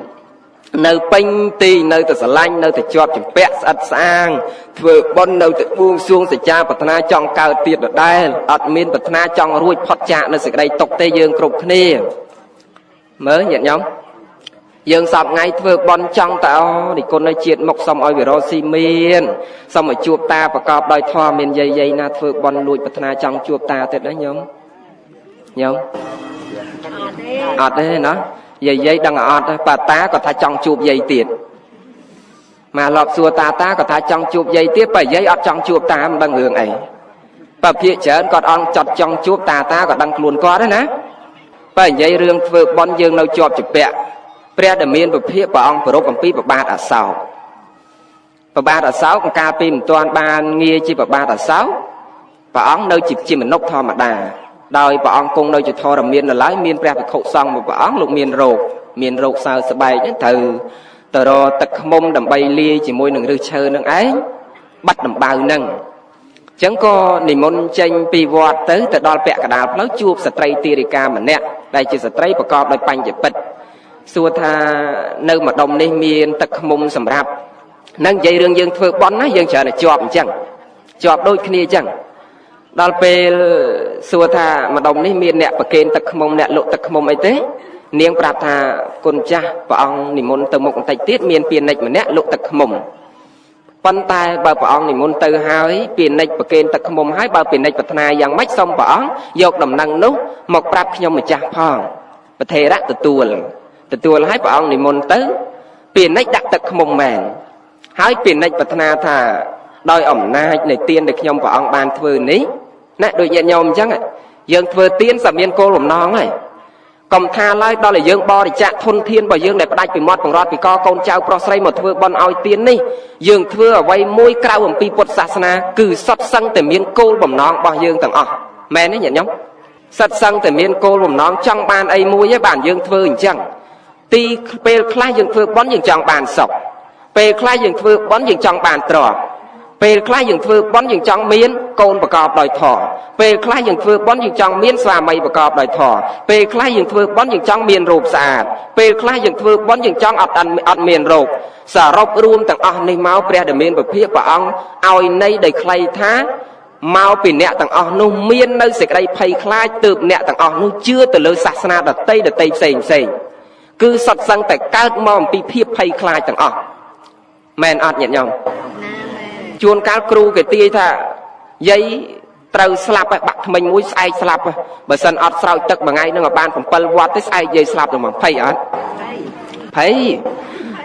S3: nơi bánh tì nơi từ lanh nơi từ chọt chụp pet sạch sang vừa bon nơi từ buông xuông từ cha bật na trong cao tiệt ở đây admin bật na trong ruồi phật chạ nơi sự đây tộc tây dương cục kia mới nhận nhóm dương sập ngay vừa bon trong tạo thì con nơi chuyện mọc xong oi về ro xi miên xong rồi chuột ta và cọp đòi thoa miền dây dây na vừa bon nuôi bật na trong chuột ta tuyệt đó nhóm đấy nó dây đang ở bà ta có thà trong chụp dây tiền mà lọp xua ta có thà trong chụp dây tiếp bởi dây ở trong chụp ta đang hưởng ấy và phía trên còn on chọt trong chụp ta có đang luôn có đấy nè bởi dây rương vừa bon dương lâu chọp chụp bẹ pre đầm miên và phía bà ông pro công ty và ba ở sáu con ca pin toàn ban nghe chi và ba ở sáu bà ông nơi chỉ mình nốc thò mà đà đòi bà ông cung nơi chỉ thò đầm miên là lái miên pre phải khẩu xong mà bà ông lục miên rột sao sẽ bay nhé từ đó tật mông đầm bay lia chỉ môi nâng rư chơi nâng ấy bắt đầm bao nâng chẳng có niềm môn tranh pi vọt tới từ đó bẹ cả đào nó chuột sợi trai tia mà nè đây chỉ sợi trai bà con đôi bánh chỉ bịch xua tha nơi mà đồng này miên tật mông sầm rạp nâng dây rương dương phơi bón á dương chờ là chọp đôi kia chẳng đó về xua tha mà đồng này miên nè và kênh tật mông nè lộ tật mông ấy thế niềng bạc tha con cha và ông niệm môn từ một tay tiết miên tiền này mà nè lộ tật mông phân tay bà ông niệm môn từ hai tiền này và kênh tật mông hai bà tiền này và thà yang mách xong bà ông dọc đầm năng nút một bạc nhau mà cha phong và thề đã từ tua là hai bà ông niệm môn tới tiền này đặt tật mông mèn hai tiền này và thà thà đôi ẩm na này tiên được nhau và ông ban thưa ní nè đôi nhẹ nhau chắc ạ dương thưa tiên sầm miên cô làm non này còn tha lại đó là dương bo để chạm thôn thiên và dương để đại bị mót bằng rót bị co con trao prosray một thưa bon oi tiên ní dương thưa ở vay môi cao bằng pi bột sasana cứ sắt xăng từ miên cô bằng non bao dương tầng mẹ đấy nhẹ nhóm sắt xăng từ miên cô bằng non trong ban ấy môi với bản dương thưa chẳng ti pe khai dương thưa bón dương trong bàn sọc pe khai dương thưa bón dương trong bàn trò về khai dương phơi bón dương trong miến côn bạc cọp đòi thỏ về khai dương phơi bón dương trong miến xòa mây bạc cọp đòi thỏ về khai dương phơi bón dương trong miến rụp sạt về khai dương phơi bón dương trong ọt miến rụp xả rộp rùm tầng này máu pre để miến bạc phía bà ông ao nay đầy khai thá máu bị nẹt tầng nu miến nơi sệt đây phay khai từ nẹt tầng nu chưa từ lời sạt na đặt tây sền cứ sạt sang tại cao mỏm bị phía phay khai tầng men ọt nhẹ nhàng chuồn cá kêu cái tia thà giấy trâu slap bạc mình mũi sai slap bởi sân ọt sau tật bằng ngay nó mà ban phòng pel vót tới sai giấy slap rồi mà phay ọt phay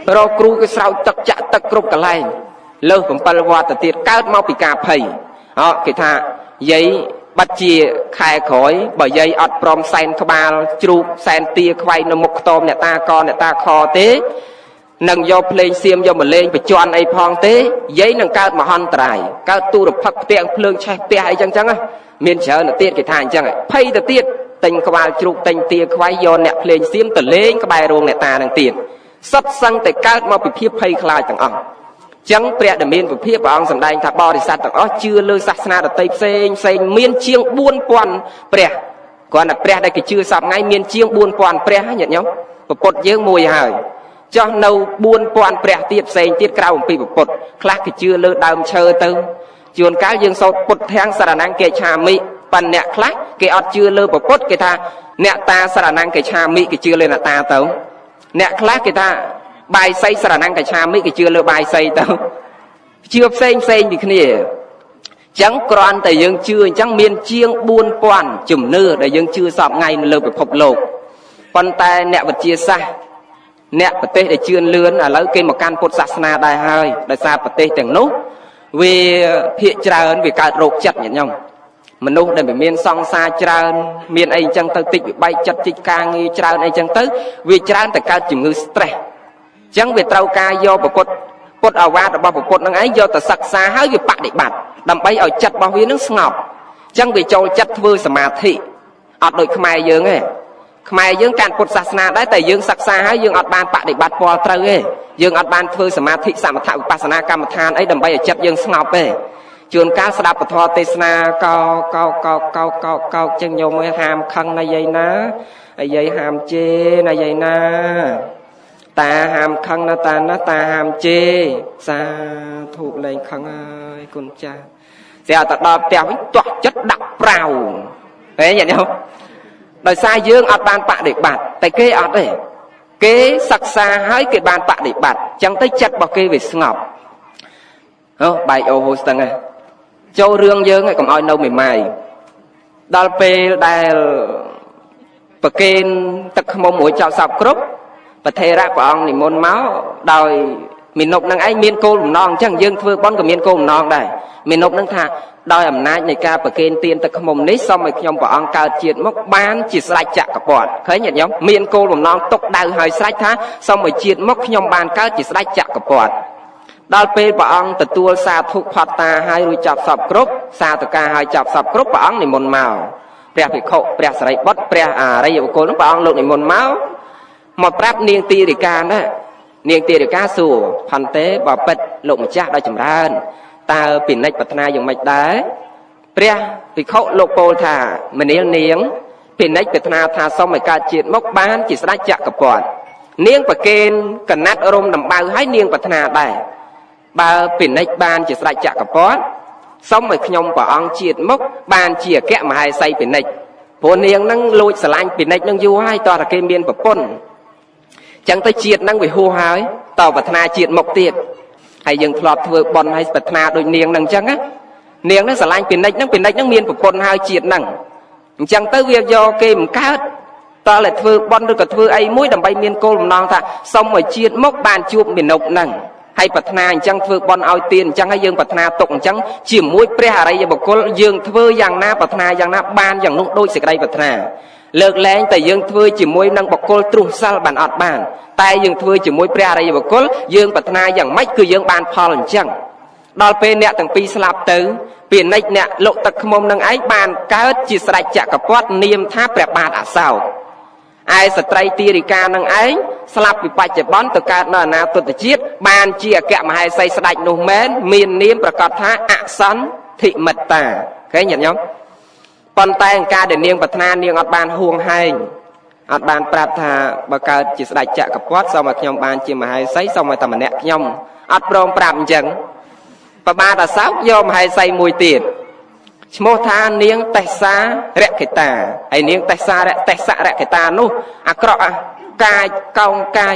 S3: rồi kêu cái sau tật chạ tật kêu cả lại lơ phòng pel vót từ tiệt cao mau bị cà phay họ cái thà giấy bắt chia khai khỏi bởi giấy ọt prom sen ba chụp sen tia quay nó một tôm nè ta con nè ta kho té nâng do lên xiêm do mà lên phải chọn ai phong tế giấy nâng cao mà hòn trải cao tu được phật tiện phượng che tia hay chăng chăng á miền chờ là tiết cái thành chăng ấy phay từ tiết tình các bạn chụp tình tia quay do nè lên xiêm từ lên các bài ruộng nè ta đang tiền sắt xăng từ cao mà bị phiếp phay khai chẳng chẳng bẹt để miền bị phiếp vào ông sầm đai thà bò thì sát tặng chưa lơ sát na được tây sen miền chiêng buôn quan bẹt còn là bẹt đây cái chưa sập ngay miền chiêng buôn quan bẹt nhận nhau và cột dương mùi hời cho nâu buôn quan bẹt tiệt sen tiệt cao bị bột khác thì chưa lơ đàm chơi tư chuồn cá dương sâu bột thang sara năng kê trà mi pan nẹt khác kê ọt chưa lơ bột cái tha អ្នកតាសារណាំងកេឆាមិគេជឿលើអ្នកតាទៅអ្នកខ្លះគេថាបាយសីសារណាំងកេឆាមិគេជឿលើបាយសីទៅជឿផ្សេងពីគ្នាចឹងគ្រាន់តែយើងជឿអញ្ចឹងមានជាង 4000 ជំនឿដែលយើងជឿសពថ្ងៃនៅលើពិភពលោកប៉ុន្តែអ្នកវិទ្យាសាស្ត្រអ្នកប្រទេសដែលជឿនលឿនឥឡូវគេមកកាន់ពុទ្ធសាសនាដែរហើយដោយសារប្រទេសទាំងនោះវាភាគច្រើនវាកើតរោគចិត្តញាតិញោមមនុស្សដែលមានសង្សារច្រើនមានអីអញ្ចឹងទៅតិចវាបែកចិត្តតិចការងារច្រើនអីអញ្ចឹងទៅវាច្រើនតែកើតជំងឺ stress អញ្ចឹងវាត្រូវការយកពុទ្ធអាវាតរបស់ពុទ្ធនឹងឯងយកទៅសិក្សាហើយវាបដិបត្តិដើម្បីឲ្យចិត្តរបស់វានឹងស្ងប់អញ្ចឹងវាចូលចិត្តធ្វើសមាធិអត់ដូចខ្មែរយើងទេខ្មែរយើងកាន់ពុទ្ធសាសនាដែរតែយើងសិក្សាហើយយើងអត់បានបដិបត្តិពលត្រូវទេយើងអត់បានធ្វើសមាធិសមថវិបស្សនាកម្មដ្ឋានអីដើម្បីឲ្យចិត្តយើងស្ងប់ទេជួនកាលស្ដាប់ពធទេសនាកោចឹងញោមមើលហាមខឹងណាយាយណាអាយាយហាមជេរណាយាយណាតាហាមខឹងណាតាណាតាហាមជេរសាធុលែងខឹងហើយគុណចាស់ស្រាប់តែដល់ផ្ទះវិញទាស់ចិត្តដាក់ប្រៅហេញាតិញោមដោយសារយើងអត់បានបដិបត្តិតែគេអត់ទេគេសិក្សាហើយគេបានបដិបត្តិចឹងទៅចិត្តរបស់គេវាស្ងប់បែកអូហូស្ទឹងហ៎ចូលរឿងយើងឲ្យកុំឲ្យនៅមេម៉ាយដល់ពេលដែលប្រគេនទឹកឃ្មុំមួយចោលសពគ្រប់ប្រធេរៈព្រះអង្គនិមន្តមកដោយមាណពនឹងឯងមានគោលបំណងអញ្ចឹងយើងធ្វើបន់ក៏មានគោលបំណងដែរមាណពនឹងថាដោយអំណាចនៃការប្រគេនទានទឹកឃ្មុំនេះសូមឲ្យខ្ញុំព្រះអង្គកើតជាតិមកបានជាស្រេចចក្រពត្តិឃើញញាតិញោមមានគោលបំណងទុកដៅឲ្យស្រេចថាសូមឲ្យជាតិមកខ្ញុំបានកើតជាស្រេចចក្រពត្តិដល់ពេលព្រះអង្គទទួលសាធុផត្តាហើយរួចចាប់សពគ្រប់សាធការហើយចាប់សពគ្រប់ព្រះអង្គនិមន្តមកព្រះភិក្ខុព្រះសារីបុត្រព្រះអរិយបុគ្គលនោះព្រះអង្គលោកនិមន្តមកប្រាប់នាងទីរិកាណានាងទីរិកាសួរផន្ទេបពិតលោកម្ចាស់ដ៏ចម្រើនតើពិនិច្យប្រាថ្នាយ៉ាងម៉េចដែរព្រះភិក្ខុលោកពោលថាមនាលនាងពិនិច្យប្រាថ្នាថាសូមឲ្យកើតជាតិមកបានជាស្ដេចចក្រពត្តិនាងប្រគេនកណាត់រំដំបៅឲ្យនាងប្រាថ្នាដែរបើពិនិច្យបានជាស្ដេចចក្រពត្តិសូមឲ្យខ្ញុំព្រះអង្គជាតិមកបានជាអគ្គមហេសីពិនិច្យព្រោះនាងនឹងលួចស្រឡាញ់ពិនិច្យនឹងយូរហើយតើតែគេមានប្រពន្ធចឹងទៅជាតិនឹងវាហួសហើយតើប្រាថ្នាជាតិមកទៀតហើយយើងធ្លាប់ធ្វើបន់ឲ្យប្រាថ្នាដូចនាងនឹងចឹងណានាងនឹងស្រឡាញ់ពិនិច្យនឹងមានប្រពន្ធហើយជាតិនឹងអញ្ចឹងទៅវាយកគេមិនកើតតើតែធ្វើបន់ឬក៏ធ្វើអីមួយដើម្បីមានគោលបំណងថាសូមឲ្យជាតិមកបានជួបមាណពនឹងហើយប្រាថ្នាអញ្ចឹងធ្វើបន់ឲ្យទានអញ្ចឹងហើយយើងប្រាថ្នាទុកអញ្ចឹងជាមួយព្រះអរិយបុគ្គលយើងធ្វើយ៉ាងណាប្រាថ្នាយ៉ាងណាបានយ៉ាងនោះដូចសេចក្តីប្រាថ្នាលើកលែងតែយើងធ្វើជាមួយនឹងបុគ្គលទ្រុះសិលបានអត់បានតែយើងធ្វើជាមួយព្រះអរិយបុគ្គលយើងប្រាថ្នាយ៉ាងម៉េចគឺយើងបានផលអញ្ចឹងដល់ពេលអ្នកទាំងពីរស្លាប់ទៅពាណិជ្ជអ្នកលោកទឹកឃ្មុំនឹងឯងបានកើតជាស្ដេចចក្រពត្តិនាមថាព្រះបាទអសោកឯស្ត្រីទីរិកានឹងឯងស្លាប់ពីបច្ចុប្បន្នទៅកើតនៅអនាគតជាតិបានជាអគ្គមហេសីស្ដេចនោះមែនមាននាមប្រកាសថាអសន្ធិមិត្តាឃើញញាតិញោមប៉ុន្តែការដែលនាងប្រាថ្នានាងអត់បានហួងហែងអត់បានប្រាប់ថាបើកើតជាស្ដេចចក្រពត្តិសូមឲ្យខ្ញុំបានជាមហេសីសូមឲ្យតែម្នាក់ខ្ញុំអត់ព្រមប្រាប់អញ្ចឹងព្រះបាទអសោកយកមហេសីមួយទៀតឈ្មោះថានាងតេសារកិតាហើយនាងតេសារកិតានោះអាក្រក់កាចកោងកាច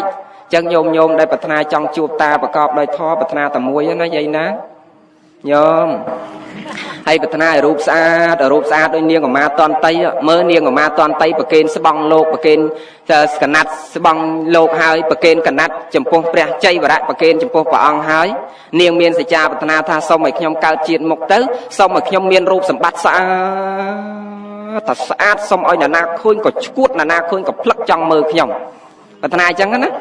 S3: ចឹងញោមដែលប្រាថ្នាចង់ជួបតាប្រកបដោយធម៌ប្រាថ្នាតែមួយណាយាយណាញោមហើយប្រាថ្នាឲ្យរូបស្អាតដូចនាងកមាតន្តីមើលនាងកមាតន្តីប្រគេនស្បង់លោកប្រគេនកណាត់ស្បង់លោកហើយប្រគេនកណាត់ចំពោះព្រះជ័យវរៈប្រគេនចំពោះព្រះអង្គហើយនាងមានសច្ចាប្រាថ្នាថាសូមឲ្យខ្ញុំកើតជាតិមុខទៅសូមឲ្យខ្ញុំមានរូបសម្បត្តិស្អាតសូមឲ្យអ្នកណាឃើញក៏ឈួតអ្នកណាឃើញក៏ផ្លឹកចង់មើលខ្ញុំប្រាថ្នាអញ្ចឹងណា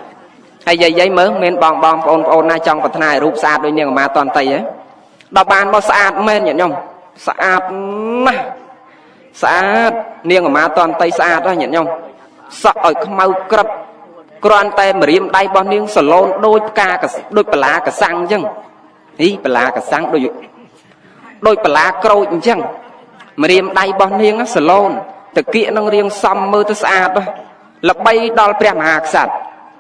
S3: ហើយយាយមើលមានបងប្អូនណាចង់ប្រាថ្នាឲ្យរូបស្អាតដូចនាងកមាតន្តីហ៎ដល់បានមកស្អាតមែនញាតិញោមស្អាតណាស់ស្អាតនាងកមាតន្តីស្អាតណាស់ញាតិញោមសក់ឲ្យខ្មៅក្រឹបគ្រាន់តែម្រាមដៃរបស់នាងសឡូនដូចផ្កាដូចបលាកសាំងអញ្ចឹងបលាកសាំងដូចបលាក្រូចអញ្ចឹងម្រាមដៃរបស់នាងសឡូនតកៀកនឹងរៀងសមមើលទៅស្អាតល្បីដល់ព្រះមហាក្សត្រ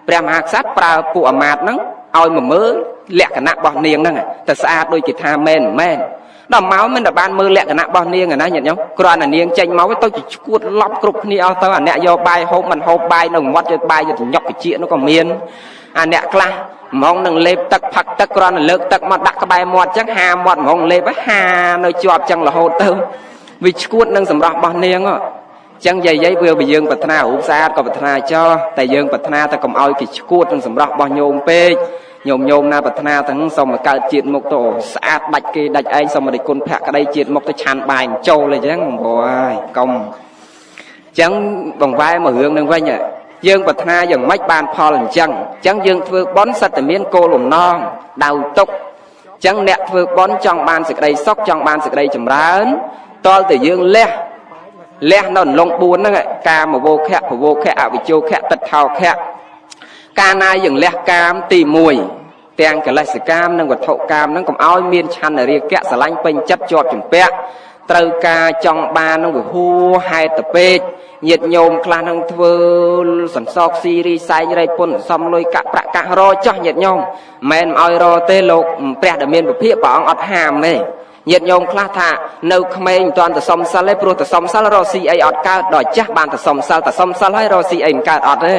S3: ប្រើពួកអាមាត្យហ្នឹង ឲ្យមកមើលលក្ខណៈរបស់នាងហ្នឹងតែស្អាតដូចគេថាមែនដល់មកមិនតែបានមើលលក្ខណៈរបស់នាងណាញាតិញោមគ្រាន់តែនាងចេញមកទៅឈួតឡប់គ្រប់គ្នាអស់ទៅអាអ្នកយកបាយហូបមិនហូបបាយនៅមាត់យកបាយយកញ៉ុកកជានោះក៏មានអាអ្នកខ្លះហ្មងនឹងលេបទឹកផឹកទឹកគ្រាន់តែលើកទឹកមកដាក់ក្បែរមាត់អញ្ចឹងហាមាត់ហ្មងលេបហានៅជាប់អញ្ចឹងរហូតទៅវាឈួតនឹងសម្រស់របស់នាងចឹងយាយវាយើងប្រាថ្នារូបស្អាតក៏ប្រាថ្នាចោះតែយើងប្រាថ្នាតែកុំឲ្យគេឈួតនឹងសម្រស់របស់ញោមពេកញោមណាប្រាថ្នាទាំងសូមមកកើតជាតិមុខទៅស្អាតដាច់គេដាច់ឯងសូមរិទ្ធគុណភក្តីជាតិមុខទៅឆាន់បាយចូលអញ្ចឹងបងហើយកុំចឹងបង្វែរមករឿងនឹងវិញយើងប្រាថ្នាយ៉ាងម៉េចបានផលអញ្ចឹងយើងធ្វើបុណ្យសិតតែមានគោលបំណងដៅទុកចឹងអ្នកធ្វើបុណ្យចង់បានសេចក្តីសុខចង់បានសេចក្តីចម្រើនតលតែយើងលះនៅលង4ហ្នឹងកាមវោខៈភវោខៈអវិជ្ជោខៈតិដ្ឋោខៈកាលណាយើងលះកាមទី1ទាំងកិលេសកាមនិងវត្ថុកាមហ្នឹងកុំឲ្យមានឆន្ទរាគៈស្រឡាញ់ពេញចិត្តជាប់ជំពាក់ត្រូវការចង់បាននឹងវាហួហេតុទៅពេកញាតិញោមខ្លះនឹងធ្វើសន្សោកស៊ីរីសែងរៃពុនសំលុយកាក់ប្រាក់កាសរចោះញាតិញោមមិនឲ្យរទេលោកព្រះដែលមានវិភាកព្រះអង្គអត់ហាមទេញាតិញោមខ្លះថានៅក្មេងមិនទាន់ទៅសុំសិលទេព្រោះទៅសុំសិលរកស៊ីអីអត់កើតដល់ចាស់បានទៅសុំសិលហើយរកស៊ីអីមិនកើតអត់ទេ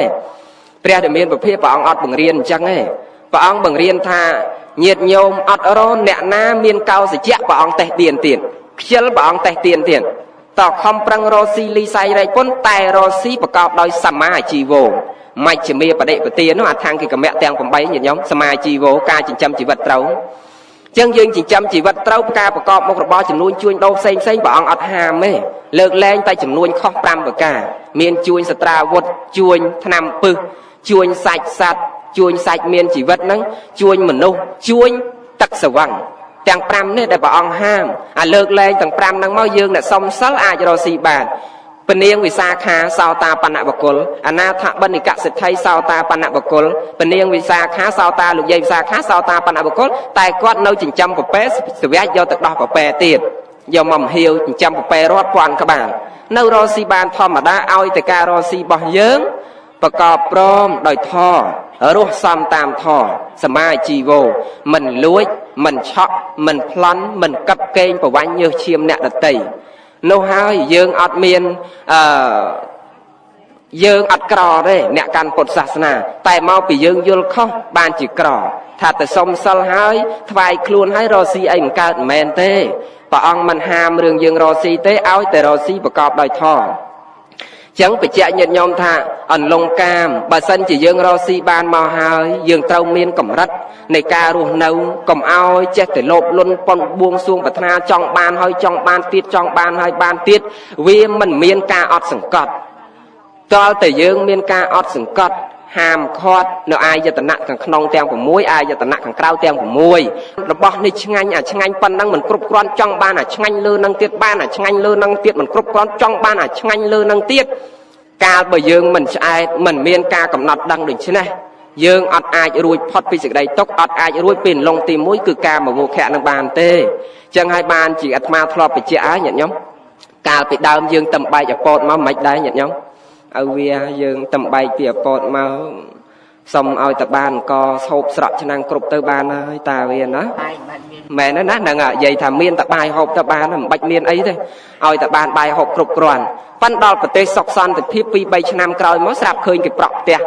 S3: ព្រះដែលមានវិភាកព្រះអង្គអត់បង្រៀនអញ្ចឹងទេព្រះអង្គបង្រៀនថាញាតិញោមអត់រអ្នកណាមានកោសជ្ជៈព្រះអង្គតេះទៀនទៀតខ្ជិលព្រះអង្គតេះទៀនទៀតតខំប្រឹងរកស៊ីលីសៃរៃពុនតែរកស៊ីប្រកបដោយសមាជីវោមជ្ឈិមាបដិបទានោះអថាង្គិកមៈទាំង8ញាតិញោមសមាជីវោការចិញ្ចឹមជីវិតត្រូវចឹងយើងចិញ្ចឹមជីវិតត្រូវការប្រកបមុខរបរចំនួនជួញដូរផ្សេងព្រះអង្គអត់ហាមទេលើកលែងតែចំនួនខុស5ប្រការមានជួញសត្រាវុធជួញថ្នាំពឹសជួញសាច់សត្វជួញសាច់មានជីវិតហ្នឹងជួញមនុស្សជួញទឹកស្វឹងទាំង5នេះដែលព្រះអង្គហាមអាលើកលែងទាំង5ហ្នឹងមកយើងអ្នកសុំសិលអាចរកស៊ីបានពនាងវិសាខាសោតាបណ្ណបកុលអនាថបនិកសិទ្ធិសោតាបណ្ណបកុលពនាងវិសាខាសោតាលោកយាយវិសាខាសោតាបណ្ណបកុលតែគាត់នៅចិញ្ចឹមពពែស្វាយយកទៅដោះពពែទៀតយកមកមហៀវចិញ្ចឹមពពែរាប់ពាន់ក្បាលនៅរកស៊ីបានធម្មតាឲ្យតែការរកស៊ីរបស់យើងប្រកបព្រមដោយធម៌រស់សំតាមធម៌សមាជីវោមិនលួចមិនឆក់មិនប្លន់មិនកាប់កេងប្រវាញ់ញើសឈាមអ្នកដទៃនោះហើយយើងអត់មានយើងអត់ក្រទេអ្នកកាន់ពុទ្ធសាសនាតែមកពីយើងយល់ខុសបានជាក្រថាទៅសុំសិលហើយថ្វាយខ្លួនហើយរកស៊ីអីមិនកើតមិនមែនទេព្រះអង្គមិនហាមរឿងយើងរកស៊ីទេឲ្យតែរកស៊ីប្រកបដោយធម៌ចឹងបញ្ជាក់ញាតិញោមថាអន្លង់កាមបើសិនជាយើងរកស៊ីបានមកហើយយើងត្រូវមានកម្រិតនៃការរស់នៅកុំឲ្យចេះតែលោភលន់ប៉ុនបួងសួងប្រាថ្នាចង់បានហើយចង់បានទៀតចង់បានហើយបានទៀតវាមិនមានការអត់សង្កត់តើតែយើងមានការអត់សង្កត់ហាមឃាត់នៅអាយតនៈខាងក្នុងទាំង6អាយតនៈខាងក្រៅទាំង6របស់នេះឆ្ងាញ់អាឆ្ងាញ់ប៉ុណ្ណឹងមិនគ្រប់គ្រាន់ចង់បានអាឆ្ងាញ់លើនឹងទៀតបានអាឆ្ងាញ់លើនឹងទៀតមិនគ្រប់គ្រាន់ចង់បានអាឆ្ងាញ់លើនឹងទៀតកាលបើយើងមិនឆ្អែតមិនមានការកំណត់ដឹងដូច្នេះយើងអត់អាចរួចផុតពីសេចក្តីទុក្ខអត់អាចរួចពីលងទី1គឺការមវោខៈនឹងបានទេចឹងហើយបានជាអាត្មាធ្លាប់បញ្ជាក់ហើយញាតិញោមកាលពីដើមយើងតំបែកអពតមកមិនដែរញាតិញោមឲ្យវាយើងតំបែកពីអពតមកសុំឲ្យតបានកហូបស្រក់ឆ្នាំងគ្រប់ទៅបានហើយតាវាណាមែនណាហ្នឹងនិយាយថាមានតបាយហូបទៅបានមិនបាច់មានអីទេឲ្យតបានបាយហូបគ្រប់គ្រាន់ប៉ុន្តែដល់ប្រទេសសុខសន្តិភាព 2-3 ឆ្នាំក្រោយមកស្រាប់ឃើញគេប្រក់ផ្ទះ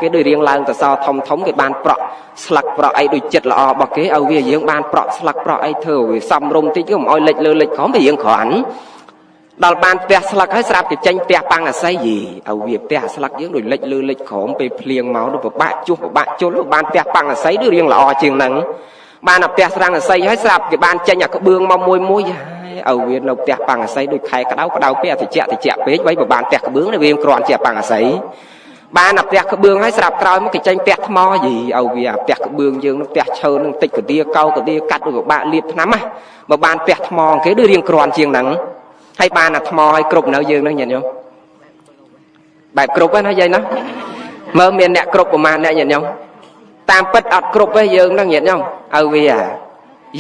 S3: គេដូចរៀងឡើងតសធំគេបានប្រក់ស្លឹកប្រក់អីដូចចិត្តល្អរបស់គេឲ្យវាយើងបានប្រក់ស្លឹកប្រក់អីធ្វើវាសំរុំតិចទៅមិនឲ្យលិចលើលិចក្រោមវារៀងក្រាន់ដល់បានផ្ទះស្លឹកហើយស្រាប់តែចេញផ្ទះប៉ាំងអាស័យយីឲ្យវាផ្ទះស្លឹកយើងដូចលិចលើលិចក្រោមពេលភ្លៀងមកដូចពិបាកជុះពិបាកជុលបានផ្ទះប៉ាំងអាស័យដូចរៀងល្អជាងហ្នឹងបានអាផ្ទះស្រាំងអាស័យហើយស្រាប់គេបានចេញអាក្បឿងមកមួយហើយឲ្យវានៅផ្ទះប៉ាំងអាស័យដូចខែក្តៅពេលតិចពេកໄວបើបានផ្ទះក្បឿងវាគ្រាន់ជាប៉ាំងអាស័យបានអាផ្ទះក្បឿងហើយស្រាប់ក្រោយមកគេចេញផ្ទះថ្មយីឲ្យវាអាផ្ទះក្បឿងយើងនឹងផ្ទះឈើនឹងតិចកដៀកោកដៀកាត់ដូចពិបាកលាបថ្នាំបើបានផ្ទះថ្មគេដូចរៀងគ្រាន់ជាងហ្នឹងហើយបានអាថ្មឲ្យគ្រប់នៅយើងហ្នឹងញាតិញោមបែបគ្រប់ហ្នឹងយាយណាមើលមានអ្នកគ្រប់ប្រមាណអ្នកញាតិញោមតាមពិតអត់គ្រប់ទេយើងហ្នឹងញាតិញោមឲ្យវា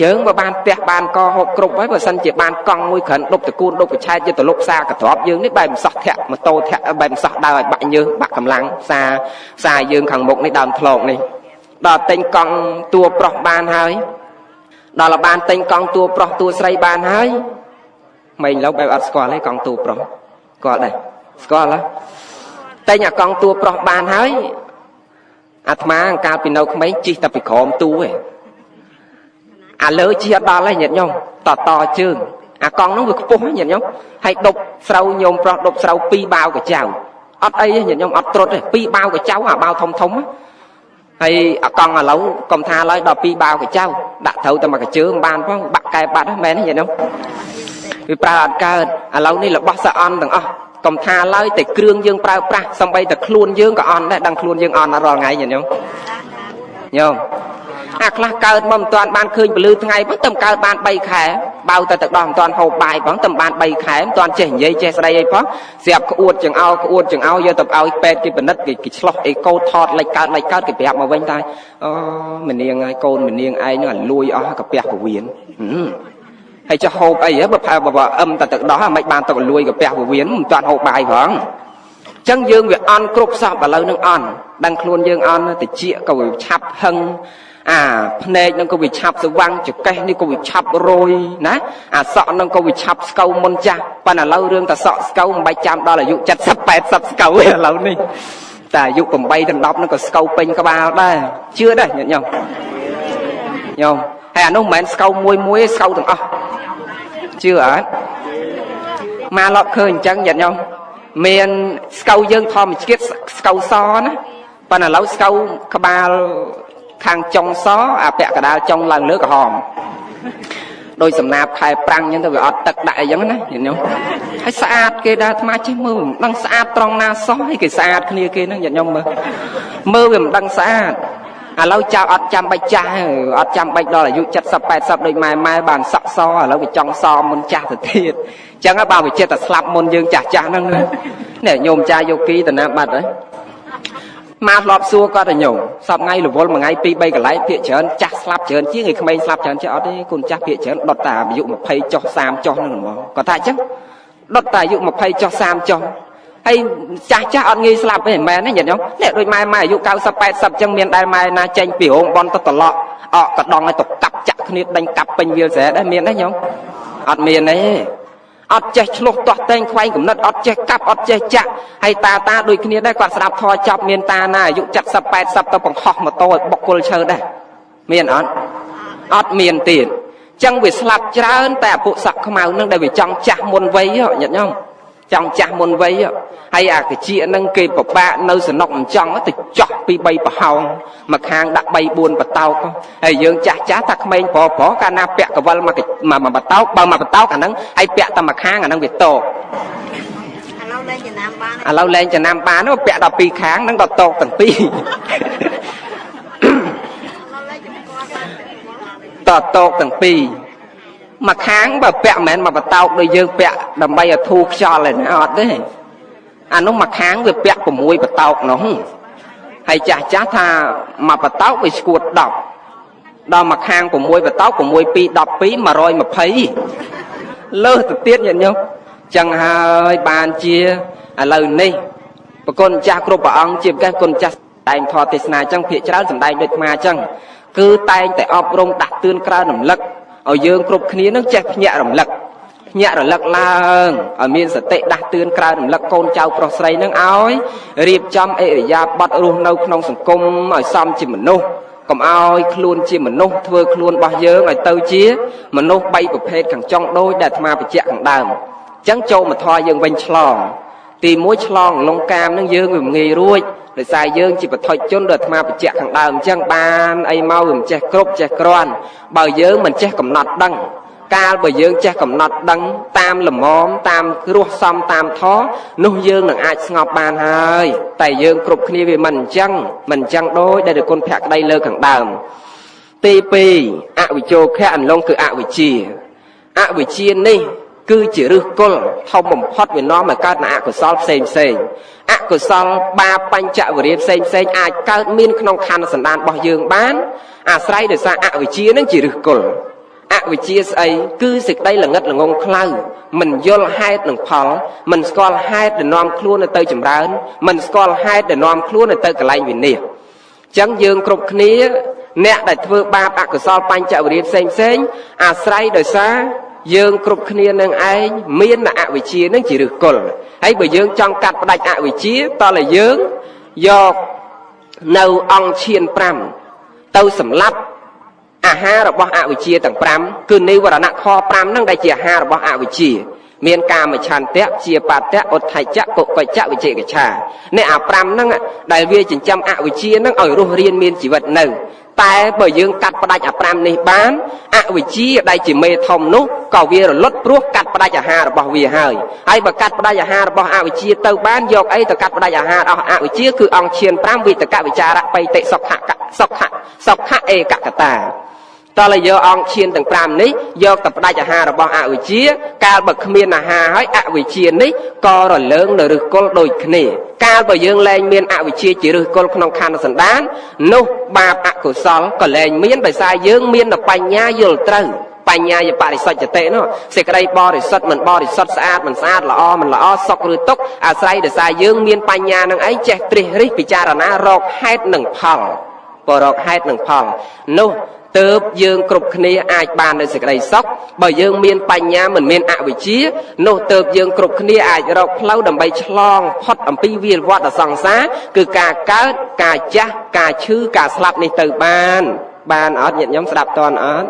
S3: យើងបើបានផ្ទះបានកហូបគ្រប់ហើយបើសិនជាបានកង់មួយក្រាន់ដប់តកូនដប់ប្រឆែកយកទៅលុបផ្សារកត្រប់យើងនេះបែបមិនសោះធាក់ម៉ូតូធាក់បែបមិនសោះដើរឲ្យបាក់យើងបាក់កម្លាំងផ្សារយើងខាងមុខនេះដើមថ្លោកនេះ ដល់តែងកង់តួប្រុសបានហើយដល់បានតែងកង់តួប្រុសតួស្រីបានហើយមិនឡូវបែបអត់ស្គាល់ទេកង់តួប្រុសស្គាល់ដែរស្គាល់ហ៎តែងអាកង់តួប្រុសបានហើយអាត្មាកាលពីនៅក្មេងជិះតែពីក្រោមតួឯងអាលើជិះអត់ដល់ហើយញាតិញោមតជើងអាកង់នោះវាខ្ពស់ញាតិញោមហើយដប់ស្រូវញោមប្រុសដប់ស្រូវ2បាវកញ្ចៅអត់អីទេញាតិញោមអត់ត្រុតទេ2បាវកញ្ចៅអាបាវធំហើយអាកង់ឥឡូវកុំថាឡើយដល់2បាវកញ្ចៅដាក់ត្រូវតែមកកញ្ជើមិនបានផងបាក់កែបាត់ហ្នឹងមែនទេញាតិញោមវាប្រើអត់កើតឥឡូវនេះរបស់សអន់ទាំងអស់កុំថាឡើយតែគ្រឿងយើងប្រើប្រាស់សំបីតែខ្លួនយើងក៏អន់ដែរដឹងខ្លួនយើងអន់អត់រាល់ថ្ងៃញាតិញោមអាខ្លះកើតមកមិនទាន់បានឃើញពលឺថ្ងៃផងតែកើតបាន3ខែបៅតែទឹកដោះមិនទាន់ហូបបាយផងតែបាន3ខែមិនទាន់ចេះនិយាយចេះស្ដីអីផងស្រាប់ក្អួតចង្អោយកទៅឲ្យពេទ្យគេពិនិត្យគេឆ្លោះអេកូថតលេចកើតគេប្រាប់មកវិញថាអូមនាងហើយកូនមនាងឯងហ្នឹងឲ្យលួយអស់កាពះពវៀនហើយចុះហូបអីបើផែបើអឹមតែទឹកដោះមិនបានទៅលួយកាពះពវៀនមិនទាន់ហូបបាយផងចឹងយើងវាអន់គ្រប់សពឥឡូវនឹងអន់ដឹងខ្លួនយើងអន់តិចក៏វាឆាប់ហឹងភ្នែកនឹងក៏វាឆាប់ស្វាំងចកេះនេះក៏វាឆាប់រយណាអាសក់នឹងក៏វាឆាប់ស្កូវមុនចាស់ប៉ុន្តែឥឡូវរឿងតែសក់ស្កូវមិនបាច់ចាំដល់អាយុ70 80ស្កូវទេឥឡូវនេះតែអាយុ8 10នឹងក៏ស្កូវពេញក្បាលដែរជឿដែរញាតិញោមហើយអានោះមិនមែនស្កូវមួយស្កូវទាំងអស់ជឿអត់មកឡប់ឃើញអញ្ចឹងញាតិញោមមានស្កូវយើងធម្មជាតិស្កូវសណាប៉ុន្តែឥឡូវស្កូវក្បាលខាងចុងសអាពាក់កដាលចុងឡើងលើក្រហមដោយសំណាបខែប្រាំងអញ្ចឹងទៅវាអត់ទឹកដាក់អីចឹងណាញាតិញោមហើយស្អាតគេដែរអាត្មាចេះមើលមិនដឹងស្អាតត្រង់ណាសោះហើយគេស្អាតគ្នាគេហ្នឹងញាតិញោមមើលវាមិនដឹងស្អាតឥឡូវចៅអត់ចាំបាច់ចាស់អត់ចាំបាច់ដល់អាយុ70 80ដូចម៉ែបានសក់សឥឡូវវាចង់សមុនចាស់ទៅទៀតអញ្ចឹងបើវាចិត្តតែស្លាប់មុនយើងចាស់ហ្នឹងនេះញោមចាយកគីតាណាបាត់ហើយមកធ្លាប់សួរគាត់ទៅញោមសពថ្ងៃរវល់មួយថ្ងៃ2 3កន្លែងភាកច្រើនចាស់ស្លាប់ច្រើនជាងឯក្មេងស្លាប់ច្រើនចេះអត់ទេគុណចាស់ភាកច្រើនដុតតែអាយុ20ចុះ30ចុះហ្នឹងហ្មងគាត់ថាអញ្ចឹងដុតតែអាយុ20ចុះ30ចុះហើយចាស់អត់ងាយស្លាប់ទេមែនទេញាតិញោមនេះដូចម៉ែអាយុ90 80អញ្ចឹងមានដែលម៉ែណាចេញពីរោងបនទៅត្រឡក់អកកដងឲ្យទៅកាប់ចាក់គ្នាដេញកាប់ពេញវាលស្រែដែរមានទេញោមអត់មានទេអត់ចេះឆ្លោះទាស់តែងខ្វែងកំណត់អត់ចេះកាប់អត់ចេះចាក់ហើយតាដូចគ្នាដែរគាត់ស្ដាប់ធម៌ចប់មានតាណាអាយុ70 80ទៅបង្ខំម៉ូតូឲ្យបុកគល់ឈើដែរមានអត់មានទៀតអញ្ចឹងវាស្លាប់ច្រើនតែពួកសក់ខ្មៅនឹងដែលវាចង់ចាស់មុនវ័យញាតិញោមចង់ចាស់មុនវ័យហើយអាកជានឹងគេពិបាកនៅសនុកមិនចង់ទៅចោះពី3ប្រហោងមកខាងដាក់3 4បតោកហើយយើងចាស់ថាក្មេងប្រុសកាលណាពាក់កវិលមកបតោកបើមកបតោកអាហ្នឹងហើយពាក់តែមកខាងអាហ្នឹងវាតោកឥឡូវលែងចំណាំបានពាក់ដល់2ខាងហ្នឹងដល់តោកទាំងពីរតតោកទាំងពីរមកខាងបើពាក់មិនមែនមកបតោកដូចយើងពាក់ដើម្បីឲ្យធូរខ្យល់ឯណាអត់ទេអានោះមកខាងវាពាក់6បតោកនោះហើយចាស់ថាមកបតោកវាស្គួត10ដល់មកខាង6បតោក6 2 12 120លើសទៅទៀតញាតិញោមចឹងហើយបានជាឥឡូវនេះប្រគុណចាស់គ្រប់ព្រះអង្គជាពិសេសគុណចាស់តែងធម៌ទេសនាចឹងភាកច្រើនសម្ដែងដូចអាចឹងគឺតែងតែអប់រំដាស់តឿនក្រើនរំលឹកឲ្យយើងគ្រប់គ្នានឹងចេះភ្ញាក់រំលឹកឡើងឲ្យមានសតិដាស់តឿនក្រើនរំលឹកកូនចៅប្រុសស្រីនឹងឲ្យរៀបចំអិរិយាបថរស់នៅក្នុងសង្គមឲ្យសមជាមនុស្សកុំឲ្យខ្លួនជាមនុស្សធ្វើខ្លួនរបស់យើងឲ្យទៅជាមនុស្ស3ប្រភេទខាងចុងដូចដែលអាត្មាបញ្ជាក់ខាងដើមអញ្ចឹងចូលមកធម៌យើងវិញឆ្លងទី1ឆ្លងលងកាមនឹងយើងវាងាយរួចដោយសារយើងជាបឋិជនដែលអាត្មាបញ្ជាក់ខាងដើមអញ្ចឹងបានអីមកវាមិនចេះគ្រប់ចេះក្រាន់បើយើងមិនចេះកំណត់ដឹងកាលបើយើងចេះកំណត់ដឹងតាមលំមតាមរស់សំតាមធម៌នោះយើងនឹងអាចស្ងប់បានហើយតែយើងគ្រប់គ្នាវាមិនអញ្ចឹងដូចដែលគុណភក្តីលើខាងដើមទី2អវិជ្ជខៈអន្លងគឺអវិជ្ជានេះគឺជាឫសគល់ធំបំផុតវានាំឲ្យកើតនៅអកុសលផ្សេងអកុសលបាបបញ្ចវរិយផ្សេងអាចកើតមានក្នុងខណ្ឌសន្តានរបស់យើងបានអាស្រ័យដោយសារអវិជ្ជានឹងជាឫសគល់អវិជ្ជាស្អីគឺសេចក្តីល្ងិតល្ងងខ្លៅមិនយល់ហេតុនិងផលមិនស្គាល់ហេតុដែលនាំខ្លួនទៅចម្រើនមិនស្គាល់ហេតុដែលនាំខ្លួនទៅកន្លែងវិនាស
S4: ចឹងយើងគ្រប់គ្នាអ្នកដែលធ្វើបាបអកុសលបញ្ចវរិយផ្សេងអាស្រ័យដោយសារយើងគ្រប់គ្នានឹងឯងមានអវិជ្ជានឹងជាឫសគល់ហើយបើយើងចង់កាត់ផ្ដាច់អវិជ្ជាតើយើងយកនៅអង្គឈាន5ទៅសម្លាប់អាហាររបស់អវិជ្ជាទាំង5គឺនិវរណៈខ5ហ្នឹងដែលជាអាហាររបស់អវិជ្ជាមានកាមឆន្ទៈជាបត្តៈឧទ្ធច្ចៈកុកច្ចៈវិជេកឆានេះអា5ហ្នឹងដែលវាចិញ្ចឹមអវិជ្ជាហ្នឹងឲ្យរស់រានមានជីវិតនៅតែបើយើងកាត់ផ្ដាច់អា5នេះបានអវិជ្ជាដែលជាមេធំនោះក៏វារលត់ព្រោះកាត់ផ្ដាច់អាហាររបស់វាហើយបើកាត់ផ្ដាច់អាហាររបស់អវិជ្ជាទៅបានយកអីទៅកាត់ផ្ដាច់អាហារអស់អវិជ្ជាគឺអង្គឈាន5វិតកវិចារៈបៃតិសុខៈអេកកតាតើយកអង្គឈានទាំង5នេះយកទៅផ្ដាច់អាហាររបស់អវិជ្ជាកាលបើគ្មានអាហារហើយអវិជ្ជានេះក៏រលើងនៅឫសគល់ដូចគ្នាកាលបើយើងលែងមានអវិជ្ជាជាឫសគល់ក្នុងខណ្ឌសន្តាននោះបាបអកុសលក៏លែងមានដោយសារយើងមានបញ្ញាយល់ត្រូវបញ្ញាយបរិសុទ្ធតិនោះសេចក្តីបរិសុទ្ធមិនបរិសុទ្ធស្អាតមិនស្អាតល្អមិនល្អសុខឬទុក្ខអាស្រ័យដោយសារយើងមានបញ្ញានឹងឯងចេះត្រិះរិះពិចារណារកហេតុនិងផលបរកហេតុនិងផលនោះទើបយើងគ្រប់គ្នាអាចបាននៅសេចក្តីសុខបើយើងមានបញ្ញាមិនមានអវិជ្ជានោះទើបយើងគ្រប់គ្នាអាចរកផ្លូវដើម្បីឆ្លងផុតអំពីវាលវដ្តសង្សារគឺការកើតការចាស់ការឈឺការស្លាប់នេះទៅបានអត់ញាតិញោមស្ដាប់តន់អត់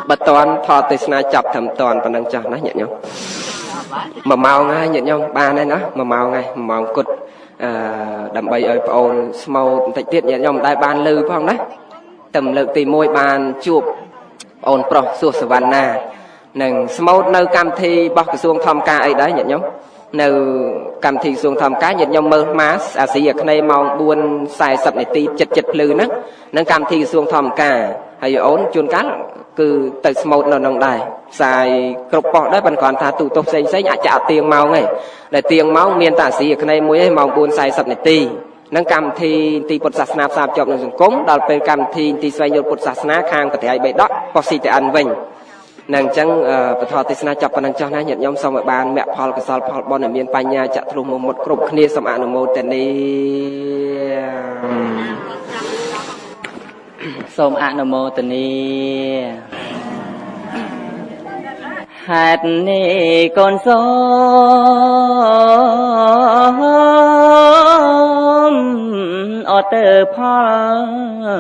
S4: បើតន់ថតទេសនាចាប់ត្រឹមតន់ប៉ុណ្ណឹងចាស់ណាញាតិញោម1ម៉ោងហើយញាតិញោមបានហើយណា1ម៉ោងហើយ1ម៉ោងគត់ដើម្បីឲ្យប្អូនស្មូតបន្តិចទៀតញាតិញោមដែរបានលឺផងណាតែលើកទី1បានជួបប្អូនប្រុសសួសសវណ្ណានឹងស្មូតនៅកម្មវិធីរបស់ក្រសួងធម្មការអីដែរញាតិញោមនៅកម្មវិធីក្រសួងធម្មការញាតិញោមមើលម៉ាសអាស៊ីអាគ្នេយ៍ម៉ោង 4:40 នាទីចិត្តភ្លឺហ្នឹងនឹងកម្មវិធីក្រសួងធម្មការហើយអូនជួនកាលគឺទៅស្មូតនៅនឹងដែរផ្សាយគ្រប់ប៉ុស្តិ៍ដែរប៉ុន្តែគាត់ថាទូទស្សន៍ផ្សេងអាចចាក់ទៀងម៉ោងឯងដែលទៀងម៉ោងមានតែអាស៊ីអាគ្នេយ៍មួយឯងម៉ោង 4:40 នាទីនឹងកម្មវិធីទីពុទ្ធសាសនាផ្សារភ្ជាប់នឹងសង្គមដល់ពេលកម្មវិធីទីស្វែងយល់ពុទ្ធសាសនាខាងបត្រៃបៃដកប៉ុស្តិ៍ CTN វិញនឹងអញ្ចឹងពធទេសនាចាប់ប៉ុណ្ណឹងចុះណាញាតិញោមសូមឲ្យបានមគ្គផលកុសលផលបុណ្យឲ្យមានបញ្ញាចាក់ទ្រុះមុតគ្រប់គ្នាសូមអនុមោទនា
S2: សូមអនុមោទនាហេតុនេះកូនសូមអត់ទៅផល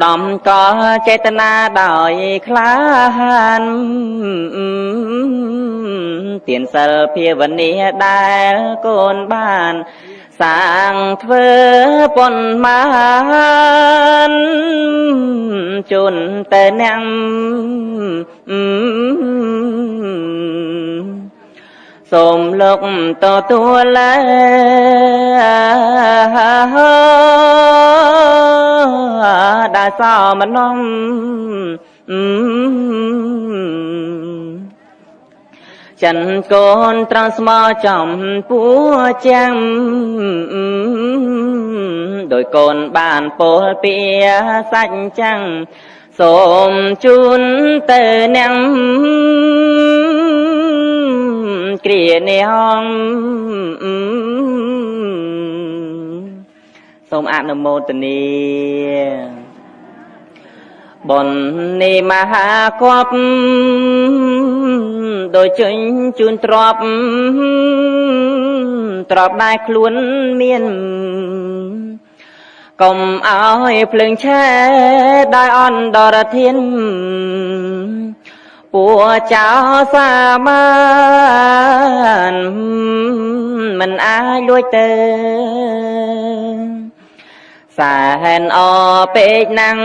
S2: ដំកល់ចេតនាដោយក្លាហានទានសិលភាវនាដែលកូនបានសាងធ្វើប៉ុន្មានជូនទៅអ្នកសូមលោកទទួលឡើដែលសមនំចិនកូនត្រង់ស្មោចំពួចាំដោយកូនបានពោលពីសាច់ចាំងសូមជូនទៅអ្នកគ្រានេះហងសូមអនុមោទនាបុណ្យនេះមហាគប់ដោយចេញជូនទ្របដែរខ្លួនមានកុំឲ្យភ្លើងឆេះដោយអន្តរធានពួកចៅសាមានមិនអាចលួចទៅសែនអពេកណាំង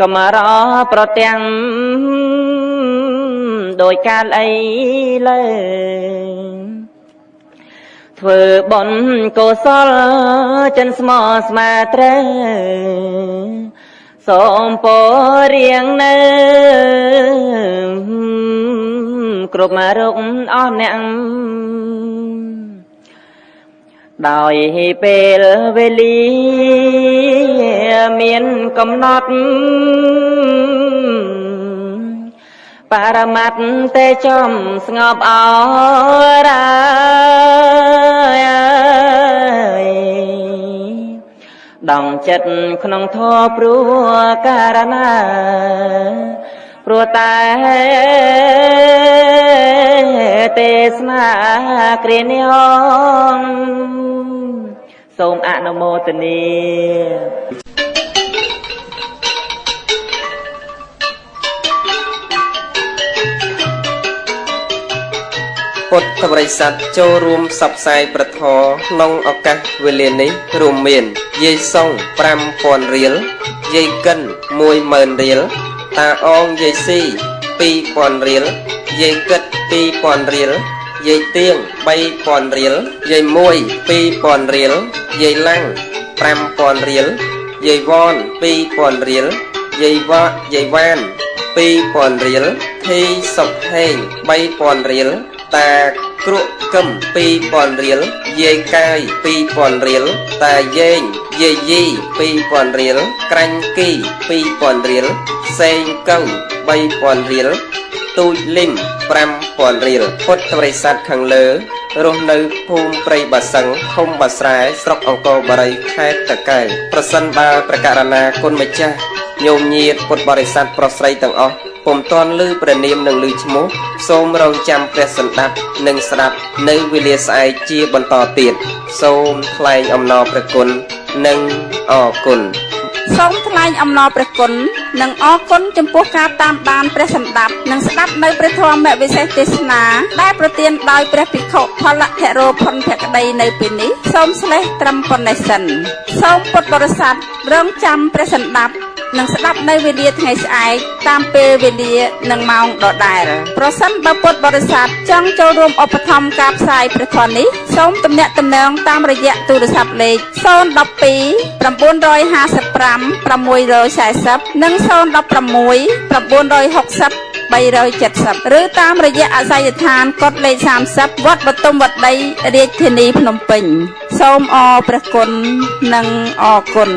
S2: កំរប្រទាំងដោយកាលអីលើធ្វើបុណ្យកុសលចិនស្មោស្មាត្រូវសូមពររៀងនៅគ្រប់រុកអស់អ្នកដោយពេលវេលាមានកំណត់ បរមត្តទេចំស្ងប់អរាយដងចិត្តក្នុងធម៌ព្រោះការណាព្រោះតែទេសនាគ្រានេះសូមអនុមោទនា
S3: ពុទ្ធបរិស័ទចូលរួមផ្សព្វផ្សាយប្រធមក្នុងឱកាសវេលានេះរួមមានយាយសុង 5000 រៀលយាយកិន 10000 រៀលតាអងយាយស៊ី 2000 រៀលយាយគិត 2000 រៀលយាយទៀង 3000 រៀលយាយមួយ 2000 រៀលយាយឡាំង 5000 រៀលយាយវ៉ន 2000 រៀលយាយវ៉ាយាយវ៉ាន 2000 រៀលធីសុកហេង 3000 រៀលតាគ្រក់កឹម 2000 រៀលយាយកាយ 2000 រៀលតាយេងយាយយី 2000 រៀលក្រាញ់គី 2000 រៀលសេងកៅ 3000 រៀលទូចលឹម 5000 រៀលពុទ្ធបរិស័ទខាងលើរស់នៅភូមិព្រៃបាសឹងឃុំបាស្រែស្រុកអង្គរបារីខេត្តតាកែវប្រសិនបើប្រកាសណាគុណម្ចាស់ញោមញាតពុទ្ធបរិស័ទប្រុសស្រីទាំងអស់ពុំទាន់ឮព្រះនាមនិងឮឈ្មោះសូមរងចាំព្រះសណ្ដាប់និងស្ដាប់នៅវេលាស្អែកជាបន្តទៀតសូមថ្លែងអំណរព្រះគុណនិងអរគុណ
S1: សូមថ្លែងអំណរព្រះគុណនិងអរគុណចំពោះការតាមដានព្រះសណ្ដាប់និងស្ដាប់នៅព្រះធម៌វិសេសទេសនាដែលប្រទានដោយព្រះភិក្ខុផលធរោផុនភក្តីនៅពេលនេះសូមស្លេះត្រឹមប៉ុណ្ណេះសិនសូមពុទ្ធបរិស័ទរងចាំព្រះសណ្ដាប់និងស្ដាប់នៅវេលាថ្ងៃស្អែកតាមពេលវេលានិងម៉ោងដដែលប្រសិនបើពុទ្ធបរិស័ទចង់ចូលរួមឧបត្ថម្ភការផ្សាយព្រះធម៌នេះសូមទំនាក់ទំនងតាមរយៈទូរស័ព្ទលេខ 012 955 640 និង 016 960 370 ឬតាមរយៈអាសយដ្ឋានកុដលេខ 30 វត្តបទុមវត្តីរាជធានីភ្នំពេញសូមអរព្រះគុណនិងអរគុណ